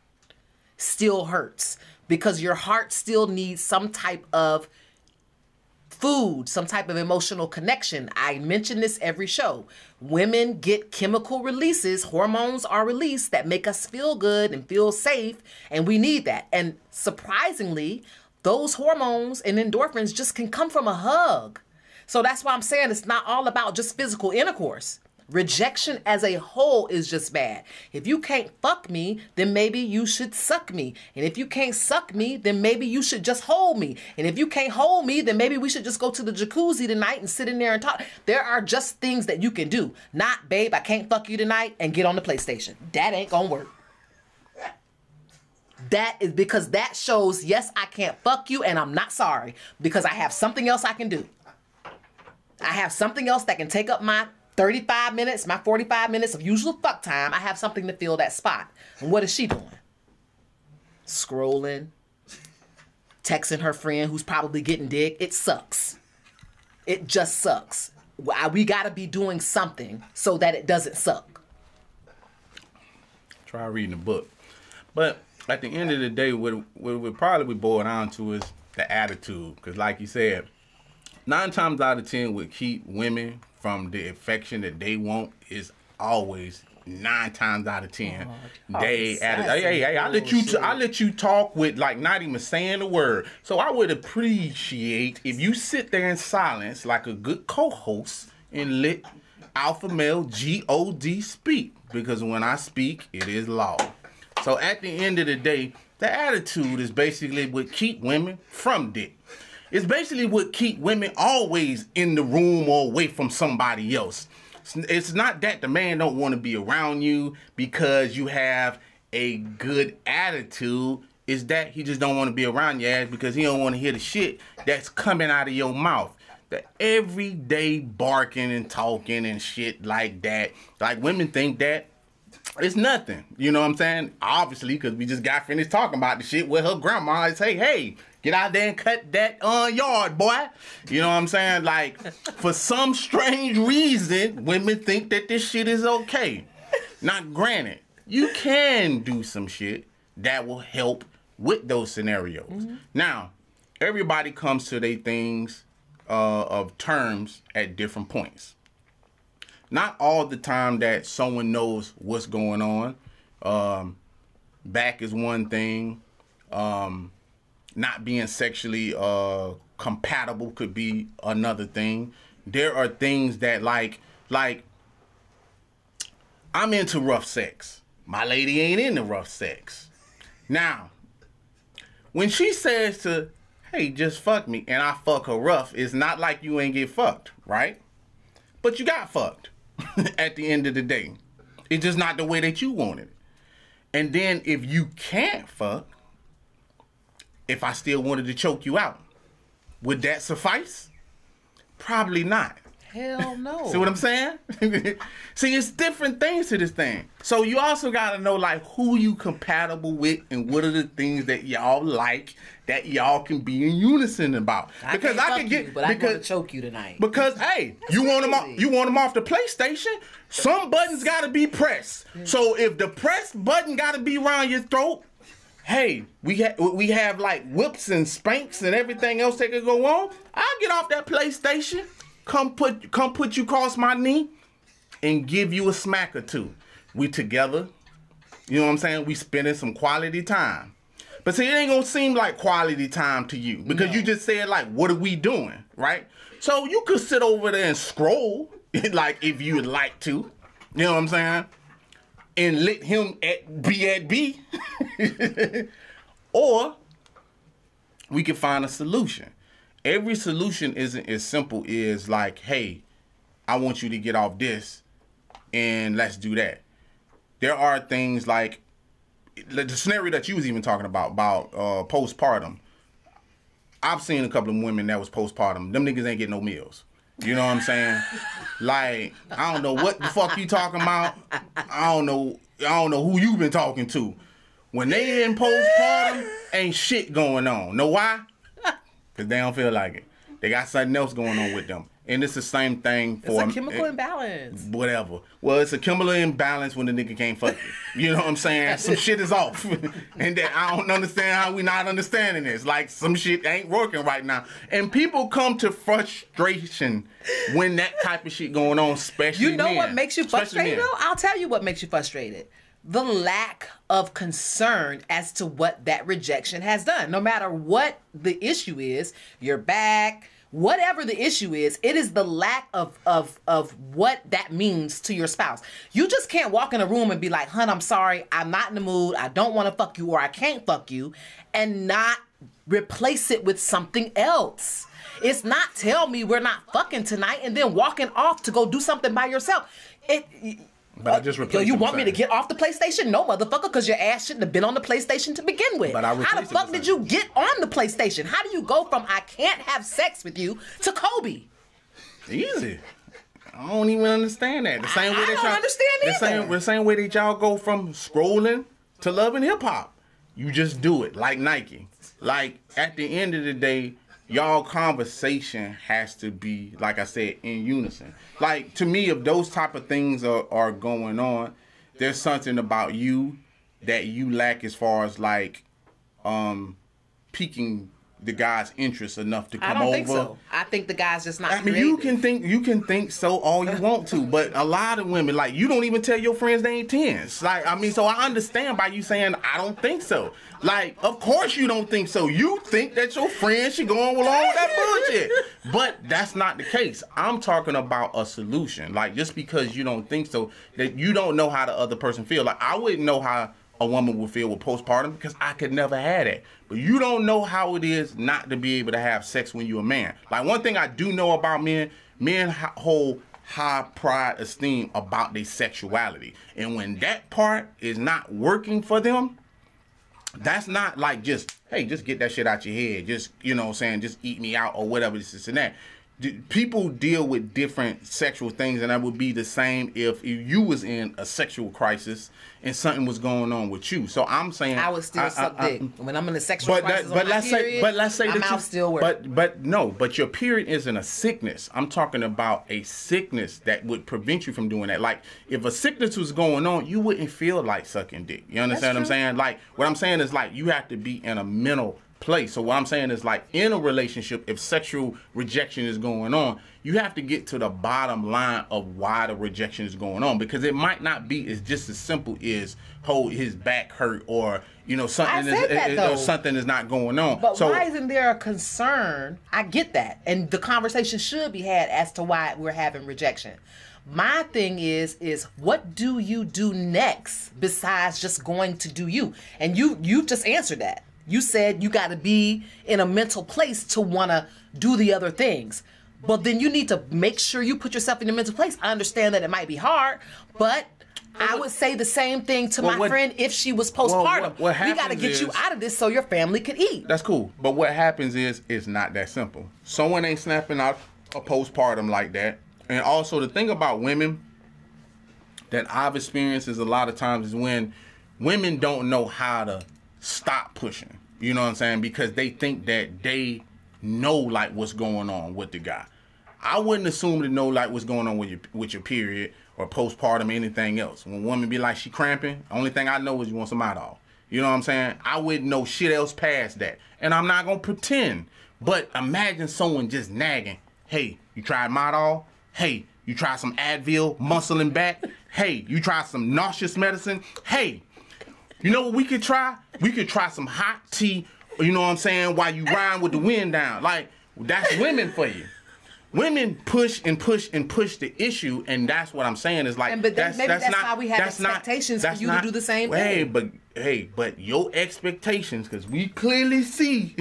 still hurts. Because your heart still needs some type of food, some type of emotional connection. I mention this every show. Women get chemical releases, hormones are released that make us feel good and feel safe, and we need that. And surprisingly, those hormones and endorphins just can come from a hug. So that's why I'm saying it's not all about just physical intercourse. Rejection as a whole is just bad. If you can't fuck me, then maybe you should suck me. And if you can't suck me, then maybe you should just hold me. And if you can't hold me, then maybe we should just go to the jacuzzi tonight and sit in there and talk. There are just things that you can do. Not, babe, I can't fuck you tonight, and get on the PlayStation. That ain't gonna work. That is because that shows, yes, I can't fuck you, and I'm not sorry, because I have something else I can do. I have something else that can take up my 35 minutes, my 45 minutes of usual fuck time. I have something to fill that spot. And what is she doing? Scrolling, texting her friend who's probably getting dick. It sucks. It just sucks. We gotta be doing something so that it doesn't suck. Try reading a book. But at the end of the day, what we probably boil down to is the attitude. Because like you said, 9 times out of 10 would keep women from the affection that they want is always 9 times out of 10. Hey, I let you talk with like not even saying a word. So I would appreciate if you sit there in silence like a good co-host and let Alpha Male God speak. Because when I speak, it is law. So at the end of the day, the attitude is basically what keep women from dick. It's basically what keep women always in the room or away from somebody else. It's not that the man don't want to be around you because you have a good attitude. It's that he just don't want to be around your ass because he don't want to hear the shit that's coming out of your mouth. The everyday barking and talking and shit like that. Like women think that it's nothing, you know what I'm saying? Obviously, because we just got finished talking about the shit where her grandma say, hey, get out there and cut that yard, boy. You know what I'm saying? Like, for some strange reason, women think that this shit is okay. Now, granted, you can do some shit that will help with those scenarios. Mm-hmm. Now, everybody comes to their things of terms at different points. Not all the time that someone knows what's going on. Back is one thing. not being sexually compatible could be another thing. There are things that like I'm into rough sex. My lady ain't into rough sex. Now, when she says to, hey, just fuck me, and I fuck her rough, it's not like you ain't get fucked, right? But you got fucked at the end of the day. It's just not the way that you wanted it. And then if you can't fuck, if I still wanted to choke you out, would that suffice? Probably not. Hell no. See what I'm saying? See, it's different things to this thing. So you also got to know, like, who you compatible with and what are the things that y'all like that y'all can be in unison about. Because I can get, you, but I'm going to choke you tonight. Because, hey, you want them off the PlayStation? Some buttons got to be pressed. So if the press button got to be around your throat, hey, we have like whips and spanks and everything else that could go on. I'll get off that PlayStation. Come put you across my knee and give you a smack or two. We together. You know what I'm saying? We spending some quality time. But see, it ain't gonna seem like quality time to you because you just said, like, what are we doing, right? So you could sit over there and scroll, like, if you would like to. You know what I'm saying? And let him be at B. Or we can find a solution. Every solution isn't as simple as like, hey, I want you to get off this and let's do that. There are things like the scenario that you was even talking about postpartum. I've seen a couple of women that was postpartum. Them niggas ain't getting no meals. You know what I'm saying? Like, I don't know what the fuck you talking about. I don't know who you been talking to. When they in postpartum, ain't shit going on. Know why? Because they don't feel like it. They got something else going on with them. And it's the same thing for... It's a chemical imbalance. Whatever. Well, it's a chemical imbalance when the nigga can't fuck you. You know what I'm saying? Some shit is off. And that I don't understand how we not understanding this. Like, some shit ain't working right now. And people come to frustration when that type of shit going on, especially You know men. what makes you frustrated, though? I'll tell you what makes you frustrated. The lack of concern as to what that rejection has done. No matter what the issue is, your back, whatever the issue is, it is the lack of what that means to your spouse. You just can't walk in a room and be like, hun, I'm sorry, I'm not in the mood, I don't want to fuck you, or I can't fuck you, and not replace it with something else. It's not tell me we're not fucking tonight and then walking off to go do something by yourself. But I just replaced you want me to get off the PlayStation? No, motherfucker, because your ass shouldn't have been on the PlayStation to begin with. But I How the fuck did you get on the PlayStation? How do you go from I can't have sex with you to Kobe? Easy. I don't even understand that. The same way I don't understand either. The same way that y'all go from scrolling to loving hip hop. You just do it like Nike. Like, at the end of the day, y'all conversation has to be, like I said, in unison. Like, to me, if those type of things are going on, there's something about you that you lack as far as, like, piquing the guy's interest enough to come over. I don't think so. I think the guy's just not creative. you can think so all you want to, but a lot of women, like, you don't even tell your friends they ain't 10s. Like, I mean, so I understand by you saying I don't think so. Like, of course you don't think so. You think that your friend should go on along with that bullshit. But that's not the case. I'm talking about a solution. Like, just because you don't think so, that you don't know how the other person feel. Like, I wouldn't know how a woman would feel with postpartum because I could never have that. But you don't know how it is not to be able to have sex when you're a man. Like, one thing I do know about men hold high pride esteem about their sexuality. And when that part is not working for them, that's not like just, hey, just get that shit out your head. Just, you know what I'm saying, just eat me out or whatever, this and that. People deal with different sexual things, and that would be the same if you was in a sexual crisis and something was going on with you. So I'm saying I would still suck dick when I'm in a sexual crisis. Let's say my mouth still works. But your period isn't a sickness. I'm talking about a sickness that would prevent you from doing that. Like, if a sickness was going on, you wouldn't feel like sucking dick. You understand what I'm saying? Like, what I'm saying is, like, you have to be in a mental place. So what I'm saying is, like, in a relationship, if sexual rejection is going on, you have to get to the bottom line of why the rejection is going on, because it might not be as just as simple as his back hurt or something is not going on. But why isn't there a concern? I get that, and the conversation should be had as to why we're having rejection. My thing is what do you do next besides just going to do you? And you just answered that. You said you got to be in a mental place to want to do the other things. But then you need to make sure you put yourself in a mental place. I understand that it might be hard, but I would say the same thing to my friend if she was postpartum. We got to get you out of this so your family could eat. That's cool. But what happens is it's not that simple. Someone ain't snapping out a postpartum like that. And also the thing about women that I've experienced is a lot of times is when women don't know how to stop pushing. You know what I'm saying? Because they think that they know like what's going on with the guy. I wouldn't assume to know like what's going on with your period or postpartum or anything else. When a woman be like she cramping, the only thing I know is you want some Midol. You know what I'm saying? I wouldn't know shit else past that. And I'm not gonna pretend. But imagine someone just nagging, hey, you tried Midol? Hey, you try some Advil, muscle and back? Hey, you try some nauseous medicine? Hey, you know what we could try? We could try some hot tea, you know what I'm saying, while you ride with the wind down. Like, that's women for you. Women push and push and push the issue, and that's what I'm saying is like, but that's why we have expectations for you to do the same thing. But your expectations, because we clearly see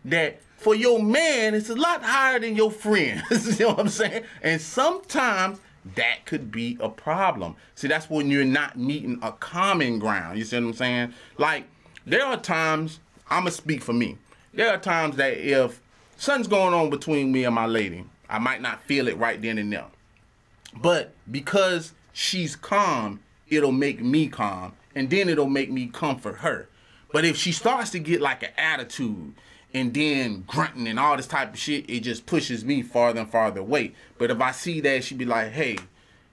that for your man, it's a lot higher than your friends. You know what I'm saying? And sometimes that could be a problem. See, that's when you're not meeting a common ground. You see what I'm saying? Like, there are times, I'm going to speak for me. There are times that if something's going on between me and my lady, I might not feel it right then and there. But because she's calm, it'll make me calm. And then it'll make me comfort her. But if she starts to get like an attitude, and then grunting and all this type of shit, it just pushes me farther and farther away. But if I see that, she'd be like, hey,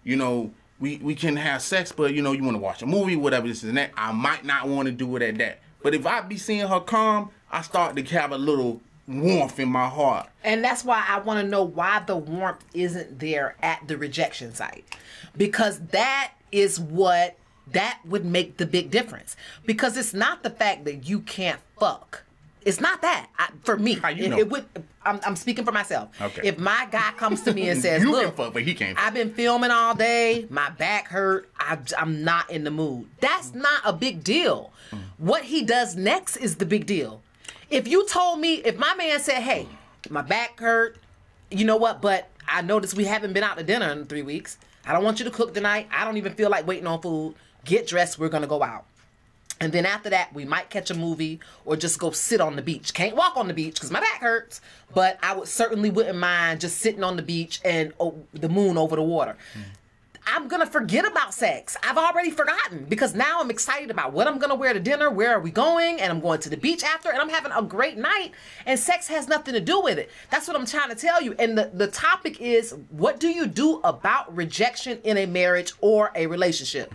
you know, we can have sex, but, you know, you want to watch a movie, whatever this and that. I might not want to do it at that. But if I be seeing her calm, I start to have a little warmth in my heart. And that's why I want to know why the warmth isn't there at the rejection site. Because that would make the big difference. Because it's not the fact that you can't fuck. It's not that. For me, it would. I'm speaking for myself. Okay. If my guy comes to me and says, you "Look, can fuck, but he can't. I've been filming all day. My back hurt. I'm not in the mood." That's not a big deal. What he does next is the big deal. If you told me, if my man said, "Hey, my back hurt. You know what? But I noticed we haven't been out to dinner in 3 weeks. I don't want you to cook tonight. I don't even feel like waiting on food. Get dressed. We're gonna go out." And then after that, we might catch a movie or just go sit on the beach. Can't walk on the beach because my back hurts, but I wouldn't mind just sitting on the beach and the moon over the water. I'm going to forget about sex. I've already forgotten because now I'm excited about what I'm going to wear to dinner, where are we going, and I'm going to the beach after, and I'm having a great night, and sex has nothing to do with it. That's what I'm trying to tell you. And the topic is, what do you do about rejection in a marriage or a relationship?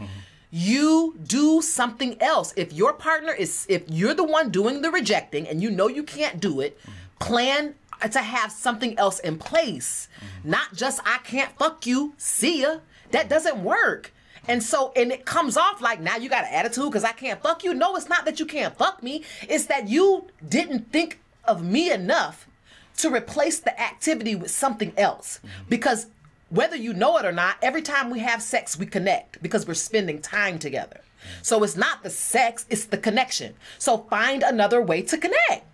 You do something else. If your partner if you're the one doing the rejecting and you know you can't do it, plan to have something else in place. Not just, I can't fuck you, see ya. That doesn't work. And it comes off like, now you got an attitude because I can't fuck you. No, it's not that you can't fuck me. It's that you didn't think of me enough to replace the activity with something else. Because whether you know it or not, every time we have sex, we connect because we're spending time together. So it's not the sex, it's the connection. So find another way to connect.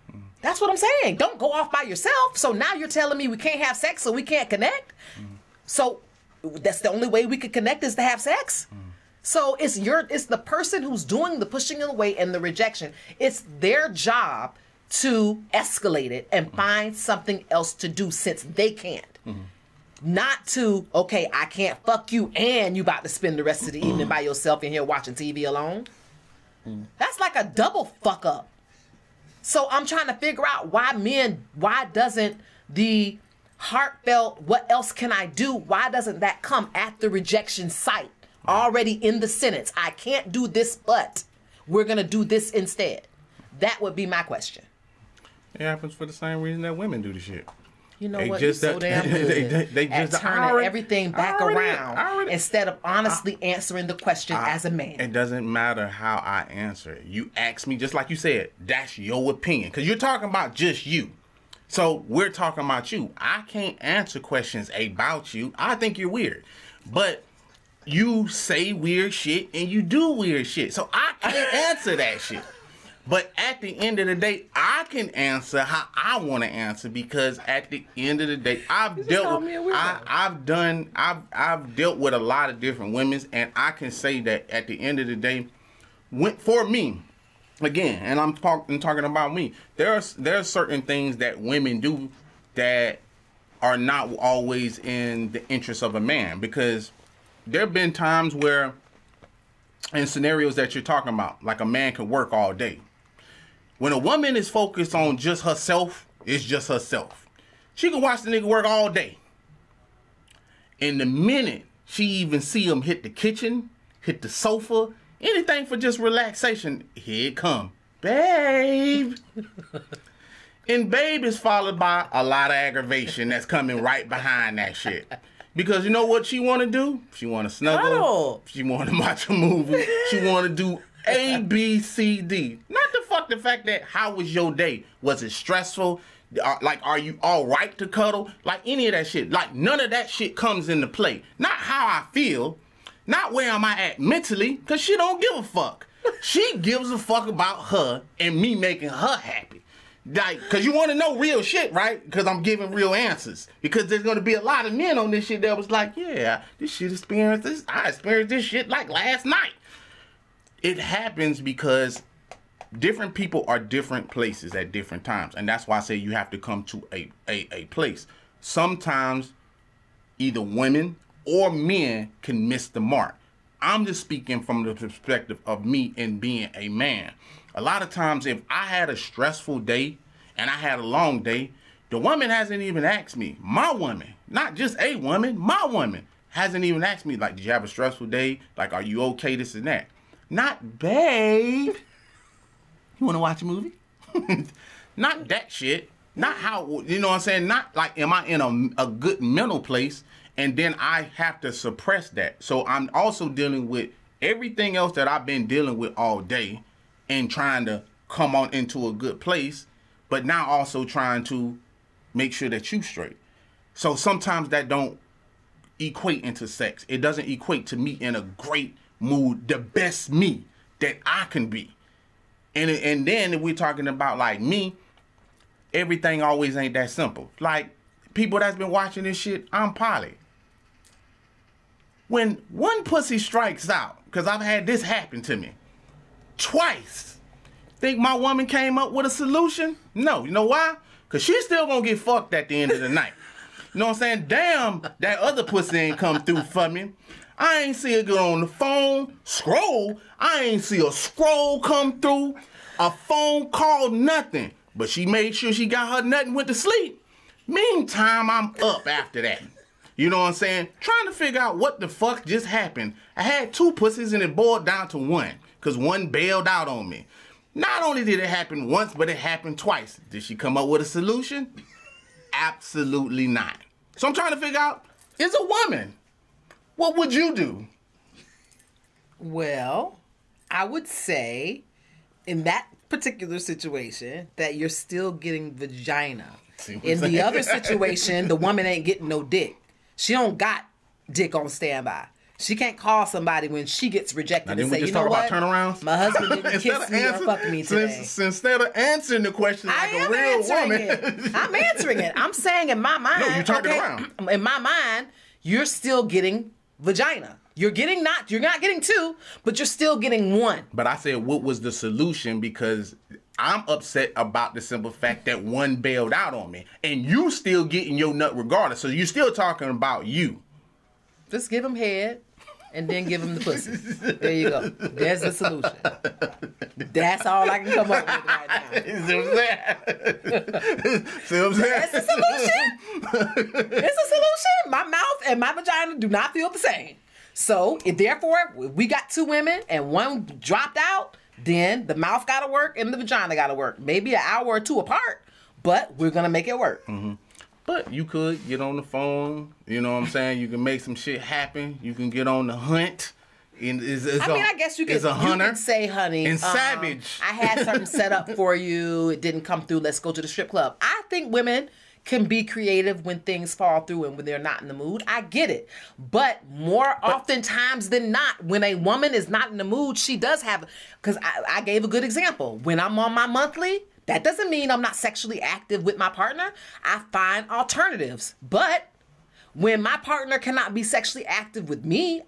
That's what I'm saying. Don't go off by yourself. So now you're telling me we can't have sex so we can't connect? So that's the only way we could connect is to have sex? So it's the person who's doing the pushing away and the rejection. It's their job to escalate it and find something else to do since they can't. Not to, okay, I can't fuck you and you about to spend the rest of the evening by yourself in here watching TV alone. That's like a double fuck up. So I'm trying to figure out why doesn't the heartfelt, what else can I do? Why doesn't that come at the rejection site? Already in the sentence. I can't do this, but we're going to do this instead. That would be my question. It happens for the same reason that women do the shit. You know what? You're so damn good they at just turning everything back around instead of honestly answering the question as a man. It doesn't matter how I answer it. You ask me, just like you said, that's your opinion. Because you're talking about just you. So we're talking about you. I can't answer questions about you. I think you're weird. But you say weird shit and you do weird shit. So I can't answer that shit. But at the end of the day, I can answer how I want to answer, because at the end of the day, I've dealt with a lot of different women, and I can say that at the end of the day, for me, again, and I'm talking about me, there are certain things that women do that are not always in the interest of a man, because there have been times where, in scenarios that you're talking about, like a man can work all day. When a woman is focused on just herself, it's just herself. She can watch the nigga work all day. And the minute she even see him hit the kitchen, hit the sofa, anything for just relaxation, here it come. Babe. And babe is followed by a lot of aggravation that's coming right behind that shit. Because you know what she want to do? She want to snuggle. Cuddle. She want to watch a movie. She want to do A, B, C, D. Not the fact that how was your day? Was it stressful? Like, are you all right to cuddle? Like, any of that shit. Like, none of that shit comes into play. Not how I feel. Not where am I at mentally. Because she don't give a fuck. She gives a fuck about her and me making her happy. Like, because you want to know real shit, right? Because I'm giving real answers. Because there's going to be a lot of men on this shit that was like, yeah, this shit experienced this. I experienced this shit like last night. It happens because different people are different places at different times. And that's why I say you have to come to a place. Sometimes either women or men can miss the mark. I'm just speaking from the perspective of me and being a man. A lot of times if I had a stressful day and I had a long day, the woman hasn't even asked me. My woman, not just a woman, my woman hasn't even asked me, like, did you have a stressful day? Like, are you okay, this and that? Not, babe, you want to watch a movie? Not that shit. Not how, you know what I'm saying? Not like, am I in a good mental place and then I have to suppress that. So I'm also dealing with everything else that I've been dealing with all day and trying to come on into a good place, but now also trying to make sure that you straight. So sometimes that don't equate into sex. It doesn't equate to me in a great mood, the best me that I can be. And then if we're talking about like me, everything always ain't that simple. Like people that's been watching this shit, I'm poly. When one pussy strikes out, because I've had this happen to me twice, think my woman came up with a solution? No. You know why? Because she's still going to get fucked at the end of the night. You know what I'm saying? Damn, that other pussy ain't come through for me. I ain't see her go on the phone, scroll. I ain't see a scroll come through, a phone call, nothing. But she made sure she got her nut and went to sleep. Meantime, I'm up after that. You know what I'm saying? Trying to figure out what the fuck just happened. I had two pussies and it boiled down to one, because one bailed out on me. Not only did it happen once, but it happened twice. Did she come up with a solution? Absolutely not. So I'm trying to figure out, as a woman, what would you do? Well, I would say in that particular situation that you're still getting vagina. In the other situation, the woman ain't getting no dick. She don't got dick on standby. She can't call somebody when she gets rejected and say, you know what? Turnarounds? My husband didn't kiss me or fuck me today. Instead of answering the question like a real woman. I'm answering it. I'm saying in my mind. No, you turned it around. In my mind, you're still getting vagina. You're not getting two, but you're still getting one. But I said, what was the solution? Because I'm upset about the simple fact that one bailed out on me. And you still getting your nut regardless. So you're still talking about you. Just give him head and then give him the pussy. There you go. There's the solution. That's all I can come up with right now. See what I'm saying? That's the solution. It's a solution. My mouth and my vagina do not feel the same. So, therefore, we got two women and one dropped out, then the mouth got to work and the vagina got to work. Maybe an hour or two apart, but we're going to make it work. Mm-hmm. But you could get on the phone. You know what I'm saying? You can make some shit happen. You can get on the hunt. I guess you could say, honey, and savage. I had something set up for you. It didn't come through. Let's go to the strip club. I think women can be creative when things fall through and when they're not in the mood. I get it. But oftentimes than not, when a woman is not in the mood, she does have, because I gave a good example. When I'm on my monthly, that doesn't mean I'm not sexually active with my partner. I find alternatives. But when my partner cannot be sexually active with me,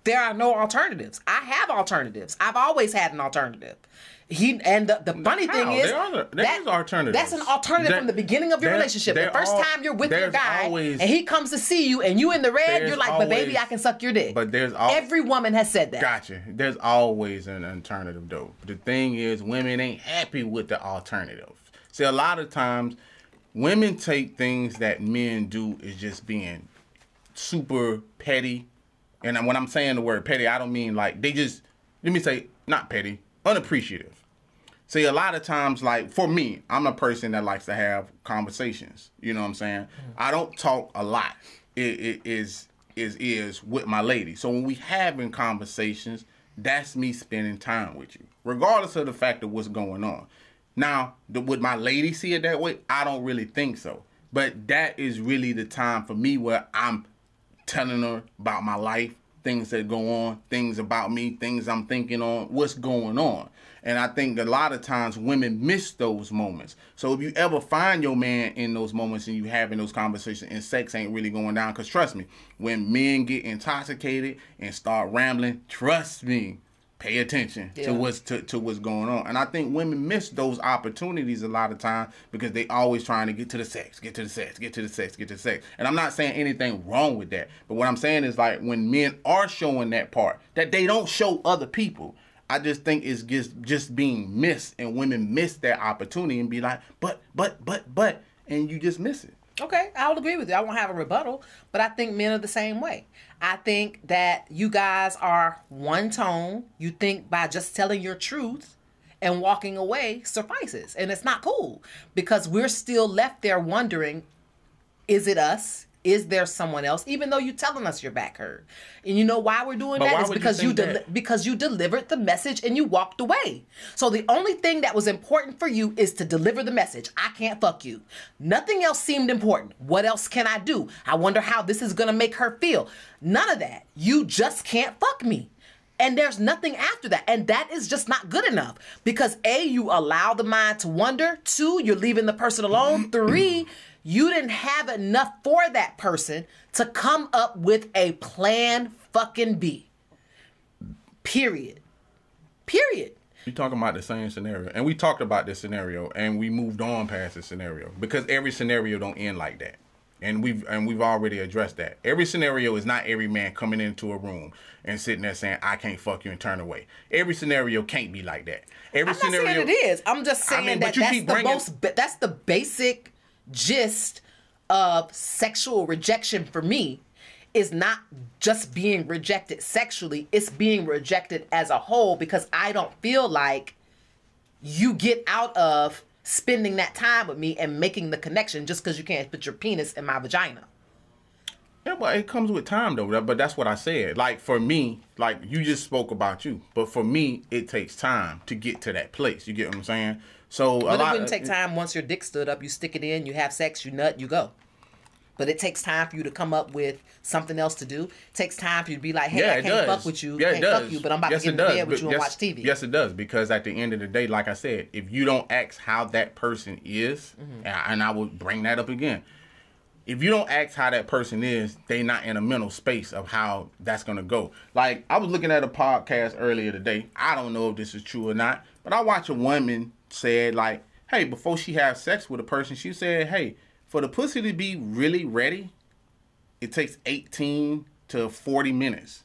there are no alternatives. I have alternatives. I've always had an alternative. The funny thing is, there's alternatives. That's an alternative from the beginning of your relationship. The first time you're with your guy and he comes to see you and you in the red, you're like, but baby, I can suck your dick. But every woman has said that. Gotcha. There's always an alternative though. The thing is, women ain't happy with the alternative. See, a lot of times, women take things that men do as just being super petty. And when I'm saying the word petty, I don't mean like they just, let me say, not petty, unappreciative. See, a lot of times, like, for me, I'm a person that likes to have conversations. You know what I'm saying? I don't talk a lot. It is with my lady. So when we having conversations, that's me spending time with you, regardless of the fact of what's going on. Now, would my lady see it that way? I don't really think so. But that is really the time for me where I'm telling her about my life, things that go on, things about me, things I'm thinking on, what's going on. And I think that a lot of times women miss those moments. So if you ever find your man in those moments and you having those conversations and sex ain't really going down, because trust me, when men get intoxicated and start rambling, trust me, pay attention to what's going on. And I think women miss those opportunities a lot of times because they always trying to get to the sex. And I'm not saying anything wrong with that. But what I'm saying is, like, when men are showing that part that they don't show other people, I just think it's just being missed, and women miss that opportunity and be like, but, and you just miss it. Okay, I'll agree with you. I won't have a rebuttal, but I think men are the same way. I think that you guys are one tone. You think by just telling your truth and walking away suffices, and it's not cool because we're still left there wondering, is it us? Is there someone else? Even though you're telling us your back hurt. And you know why we're doing that? Is because you delivered the message and you walked away. So the only thing that was important for you is to deliver the message. I can't fuck you. Nothing else seemed important. What else can I do? I wonder how this is going to make her feel. None of that. You just can't fuck me. And there's nothing after that. And that is just not good enough. Because A, you allow the mind to wander. 2, you're leaving the person alone. 3, you didn't have enough for that person to come up with a plan fucking B. Period. You're talking about the same scenario. And we talked about this scenario and we moved on past the scenario because every scenario don't end like that. And we've already addressed that. Every scenario is not every man coming into a room and sitting there saying, I can't fuck you and turn away. Every scenario can't be like that. I'm not saying it is. I'm just saying that's the basic gist of sexual rejection for me. Is not just being rejected sexually, it's being rejected as a whole, because I don't feel like you get out of spending that time with me and making the connection just because you can't put your penis in my vagina. Yeah, but it comes with time though. But that's what I said. Like for me, like you just spoke about you, but for me, it takes time to get to that place. You get what I'm saying? So but it wouldn't take time once your dick stood up. You stick it in, you have sex, you nut, you go. But it takes time for you to come up with something else to do. It takes time for you to be like, hey, I can't fuck with you. Yeah, I can't fuck you, but I'm about to get in bed with you and watch TV. Yes, it does. Because at the end of the day, like I said, if you don't ask how that person is, and I will bring that up again, if you don't ask how that person is, they not in a mental space of how that's going to go. Like, I was looking at a podcast earlier today. I don't know if this is true or not, but I watched a woman said, like, hey, before she have sex with a person, she said, hey, for the pussy to be really ready, it takes 18 to 40 minutes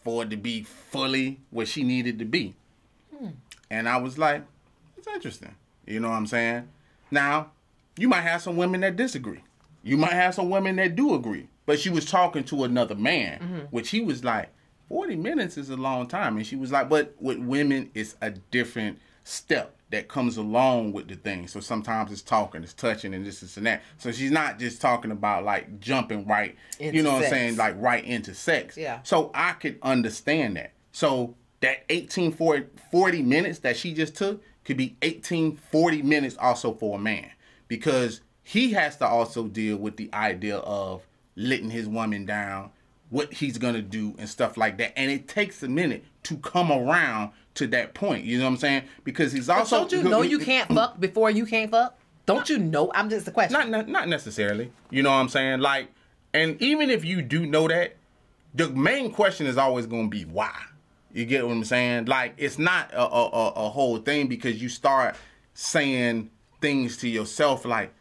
for it to be fully where she needed to be. And I was like, it's interesting. You know what I'm saying? Now, you might have some women that disagree. You might have some women that do agree. But she was talking to another man, which he was like, 40 minutes is a long time. And she was like, but with women, it's a different step. that comes along with the thing. So sometimes it's talking, it's touching, and this and that. So she's not just talking about like jumping right, into you know what sex. I'm saying, like right into sex. Yeah. So I could understand that. So that 40 minutes that she just took could be 40 minutes also for a man, because he has to also deal with the idea of letting his woman down, what he's gonna do and stuff like that. And it takes a minute to come around to that point. You know what I'm saying? Because he's also. But don't you know you can't fuck before you can't fuck? Don't you know? I'm just a question. Not necessarily. You know what I'm saying? Like, and even if you do know that, the main question is always gonna be why. You get what I'm saying? Like, it's not a whole thing, because you start saying things to yourself like,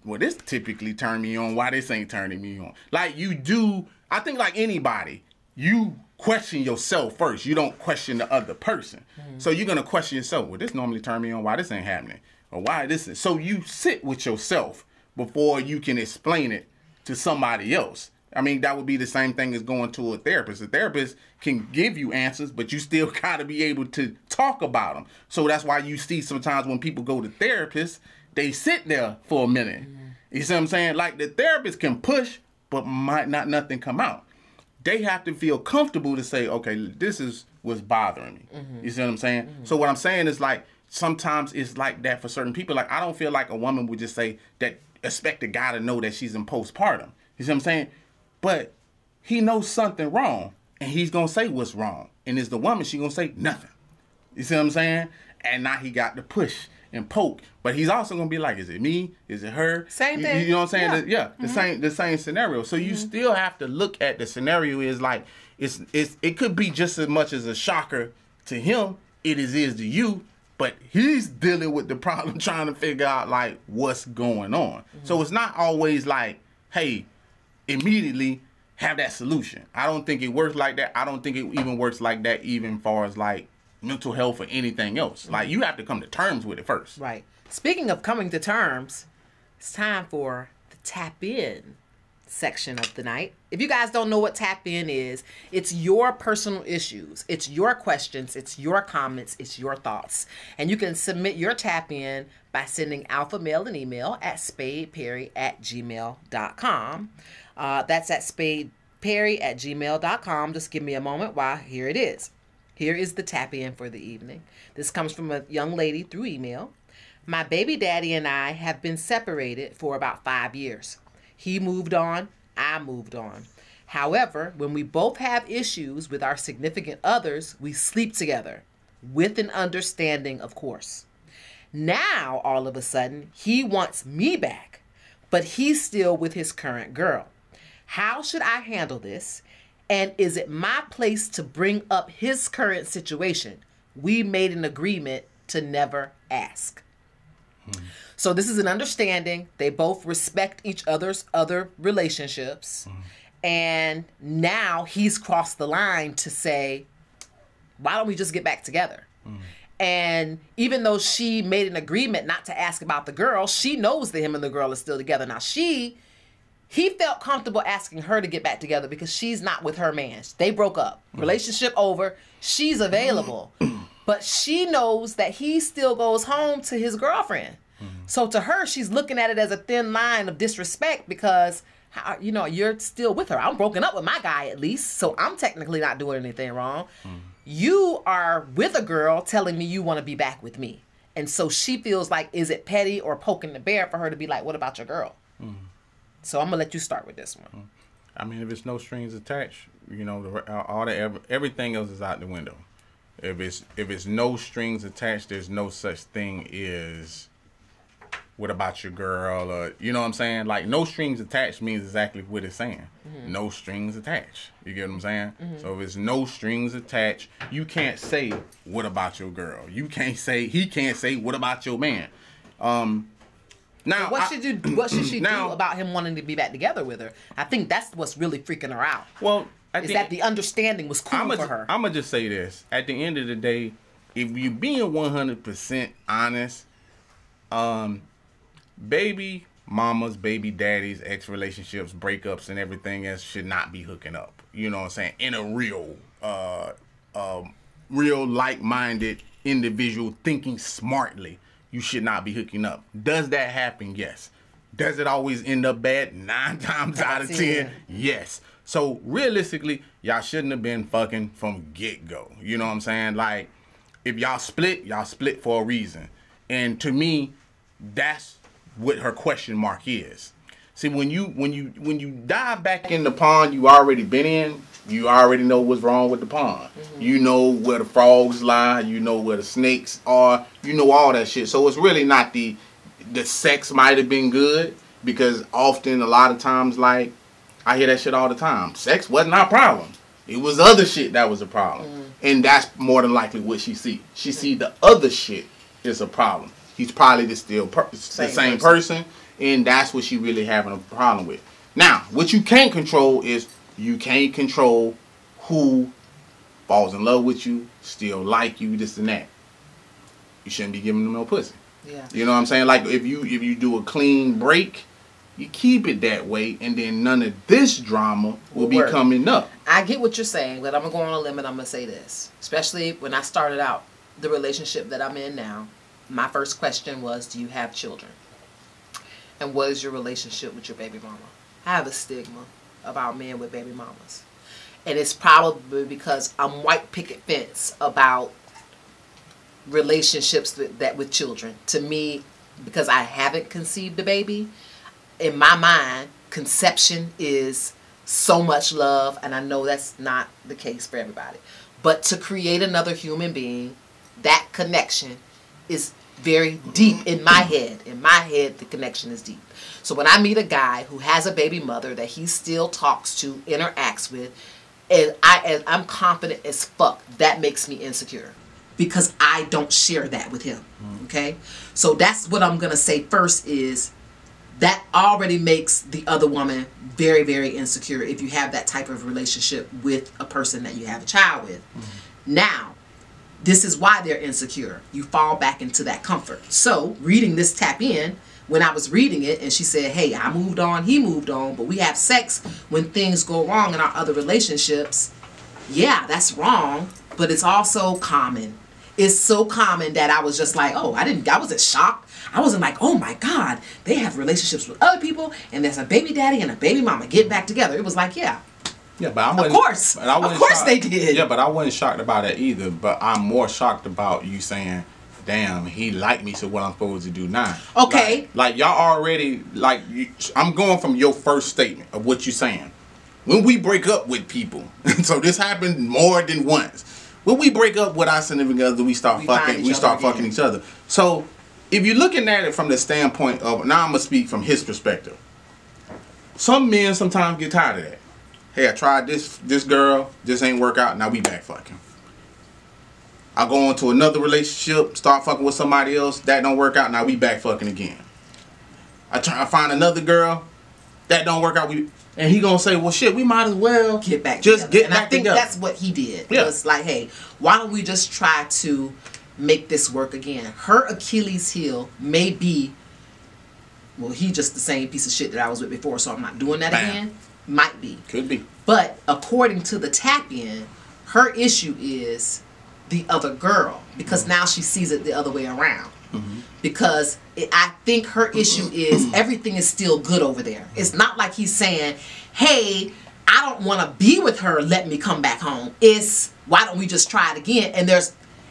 well, this typically turn me on. Why this ain't turning me on? Like, you do. I think like anybody, you question yourself first. You don't question the other person. So you're going to question yourself. Well, this normally turn me on. Why this ain't happening? Or why this is. So you sit with yourself before you can explain it to somebody else. I mean, that would be the same thing as going to a therapist. A therapist can give you answers, but you still got to be able to talk about them. So that's why you see sometimes when people go to therapists, they sit there for a minute. You see what I'm saying? Like, the therapist can push, but might not nothing come out. They have to feel comfortable to say, okay, this is what's bothering me. You see what I'm saying? So what I'm saying is, like, sometimes it's like that for certain people. Like, I don't feel like a woman would just say that, expect a guy to know that she's in postpartum. You see what I'm saying? But he knows something wrong, and he's going to say what's wrong. And as the woman, she going to say nothing. You see what I'm saying? And now he got to push and poke. But he's also going to be like, is it me? Is it her? Same thing. You know what I'm saying? The same scenario. So you still have to look at the scenario is like, it could be just as much as a shocker to him it is to you, but he's dealing with the problem trying to figure out like what's going on. So it's not always like, hey, immediately have that solution. I don't think it works like that. I don't think it even works like that even far as like mental health or anything else. Like, you have to come to terms with it first. Right. Speaking of coming to terms, it's time for the tap in section of the night. If you guys don't know what tap in is, it's your personal issues. It's your questions. It's your comments. It's your thoughts. And you can submit your tap in by sending Alpha Male an email at spadeperry@gmail.com. That's at spadeperry@gmail.com. Just give me a moment while here it is. Here is the tap in for the evening. This comes from a young lady through email. My baby daddy and I have been separated for about 5 years. He moved on, I moved on. However, when we both have issues with our significant others, we sleep together, with an understanding, of course. Now, all of a sudden, he wants me back, but he's still with his current girl. How should I handle this? And is it my place to bring up his current situation? We made an agreement to never ask. So this is an understanding. They both respect each other's other relationships. And now he's crossed the line to say, why don't we just get back together? And even though she made an agreement not to ask about the girl, she knows that him and the girl are still together. Now he felt comfortable asking her to get back together because she's not with her man. They broke up. Relationship over. She's available. But she knows that he still goes home to his girlfriend. So to her, she's looking at it as a thin line of disrespect because, you know, you're still with her. I'm broken up with my guy at least, so I'm technically not doing anything wrong. You are with a girl telling me you want to be back with me. And so she feels like, is it petty or poking the bear for her to be like, what about your girl? So I'm going to let you start with this one. I mean, if it's no strings attached, you know, everything else is out the window. If it's no strings attached, there's no such thing as what about your girl, or you know what I'm saying? Like, no strings attached means exactly what it's saying. No strings attached. You get what I'm saying? So if it's no strings attached, you can't say what about your girl. He can't say what about your man. Now, what should she do about him wanting to be back together with her? I think that's what's really freaking her out. Well, that the understanding was cool for her. I'm gonna just say this: at the end of the day, if you're being 100% honest, baby mamas, baby daddies, ex relationships, breakups, and everything else should not be hooking up. You know what I'm saying? In a real like-minded individual thinking smartly, you should not be hooking up. Does that happen? Yes. Does it always end up bad? 9 times out of 10, yes. So realistically, y'all shouldn't have been fucking from get-go. You know what I'm saying? Like, if y'all split for a reason. And to me, that's what her question mark is. See, when you dive back in the pond you already been in, you already know what's wrong with the pond. Mm-hmm. You know where the frogs lie. You know where the snakes are. You know all that shit. So it's really not the sex might have been good, because often, a lot of times, like, I hear that shit all the time. Sex wasn't our problem. It was other shit that was a problem. Mm-hmm. And that's more than likely what she see. She see the other shit is a problem. He's probably the same person. And that's what she really having a problem with. Now, what you can't control is you can't control who falls in love with you, still like you, this and that. You shouldn't be giving them no pussy. Yeah. You know what I'm saying? Like, if you do a clean break, you keep it that way, and then none of this drama will be coming up. I get what you're saying, but I'm going to go on a limb and I'm going to say this. Especially when I started out the relationship that I'm in now, my first question was, do you have children? And what is your relationship with your baby mama? I have a stigma about men with baby mamas. And it's probably because I'm white picket fence about relationships with children. To me, because I haven't conceived a baby, in my mind, conception is so much love, and I know that's not the case for everybody. But to create another human being, that connection is very deep in my head. In my head, the connection is deep. So when I meet a guy who has a baby mother that he still talks to, interacts with, and I'm confident as fuck, that makes me insecure. Because I don't share that with him. Okay? So that's what I'm going to say first is that already makes the other woman very, very insecure if you have that type of relationship with a person that you have a child with. Now, this is why they're insecure. You fall back into that comfort. So, reading this tap in, when I was reading it and she said, hey, I moved on, he moved on, but we have sex when things go wrong in our other relationships. Yeah, that's wrong, but it's also common. It's so common that I was just like, oh, I wasn't shocked. I wasn't like, oh my God, they have relationships with other people and there's a baby daddy and a baby mama getting back together. It was like, yeah. Yeah, but I wasn't, of course they did. Yeah, but I wasn't shocked about that either. But I'm more shocked about you saying, damn, he liked me, so what I'm supposed to do now? Okay. Like y'all already, I'm going from your first statement of what you're saying. When we break up with people, so this happened more than once. When we break up with our significant other, we start fucking each other. So if you're looking at it from the standpoint of, now I'm going to speak from his perspective. Some men sometimes get tired of that. Hey, I tried this girl, this ain't work out, now we back fucking. I go on to another relationship, start fucking with somebody else, that don't work out, now we back fucking again. I find another girl, that don't work out, and he gonna say, well shit, we might as well get back just together. Get back together. And I think that's what he did. Yeah. It was like, hey, why don't we just try to make this work again? Her Achilles heel may be, well, he just the same piece of shit that I was with before, so I'm not doing that again. Might be. Could be. But according to the tap-in, her issue is the other girl. Because now she sees it the other way around. Mm-hmm. Because I think her issue is everything is still good over there. It's not like he's saying, hey, I don't want to be with her, let me come back home. It's, why don't we just try it again?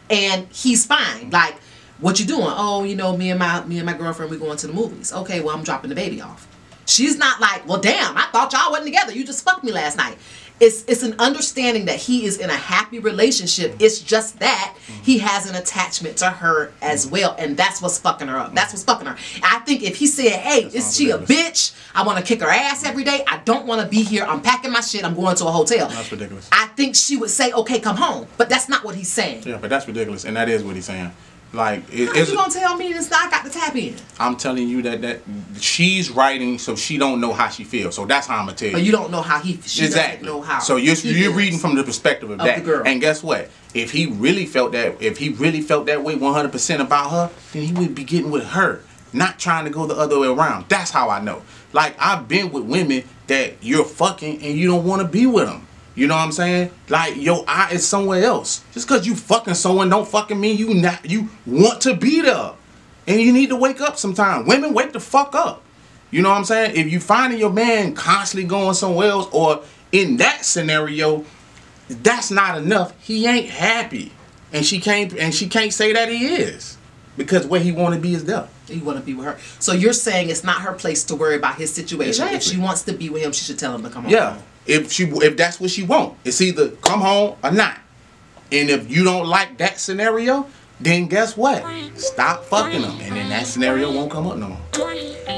And he's fine. Like, what you doing? Oh, you know, me and my girlfriend, we going to the movies. Okay, well, I'm dropping the baby off. She's not like, well, damn, I thought y'all wasn't together. You just fucked me last night. It's an understanding that he is in a happy relationship. It's just that he has an attachment to her as well. And that's what's fucking her up. That's what's fucking her. I think if he said, hey, is she a bitch? I want to kick her ass every day. I don't want to be here. I'm packing my shit. I'm going to a hotel. That's ridiculous. I think she would say, okay, come home. But that's not what he's saying. Yeah, but that's ridiculous. And that is what he's saying. Like, how you gonna tell me this? I got the tap in. I'm telling you that she's writing, so she don't know how she feels. So that's how I'm gonna tell you. But you don't know how she doesn't know how. So you're reading from the perspective of that. The girl. And guess what? If he really felt that, way 100% about her, then he would be getting with her, not trying to go the other way around. That's how I know. Like, I've been with women that you're fucking and you don't want to be with them. You know what I'm saying? Like, your eye is somewhere else. Just because you fucking someone don't fucking mean you want to be there. And you need to wake up sometime. Women, wake the fuck up. You know what I'm saying? If you finding your man constantly going somewhere else, or in that scenario, that's not enough. He ain't happy. And she can't say that he is. Because where he want to be is there. He want to be with her. So you're saying it's not her place to worry about his situation. Exactly. If she wants to be with him, she should tell him to come home. Yeah. If that's what she want, it's either come home or not. And if you don't like that scenario, then guess what? Stop fucking them, and then that scenario won't come up no more.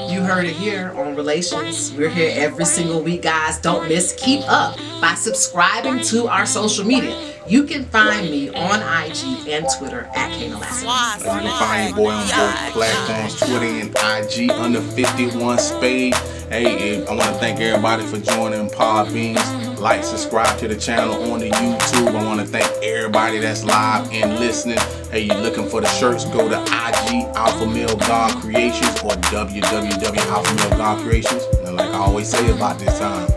You heard it here on Relations. We're here every single week, guys. Don't miss. Keep up by subscribing to our social media. You can find me on IG and Twitter at KanoLassiter. You can find your boy on both platforms, Twitter and IG, under 51 Spade. Hey, I want to thank everybody for joining Podbean. Like, subscribe to the channel on the YouTube. I want to thank everybody that's live and listening. Hey, you looking for the shirts, go to IG Alpha Male God Creations or www.alphamalegodcreations. And like I always say about this time,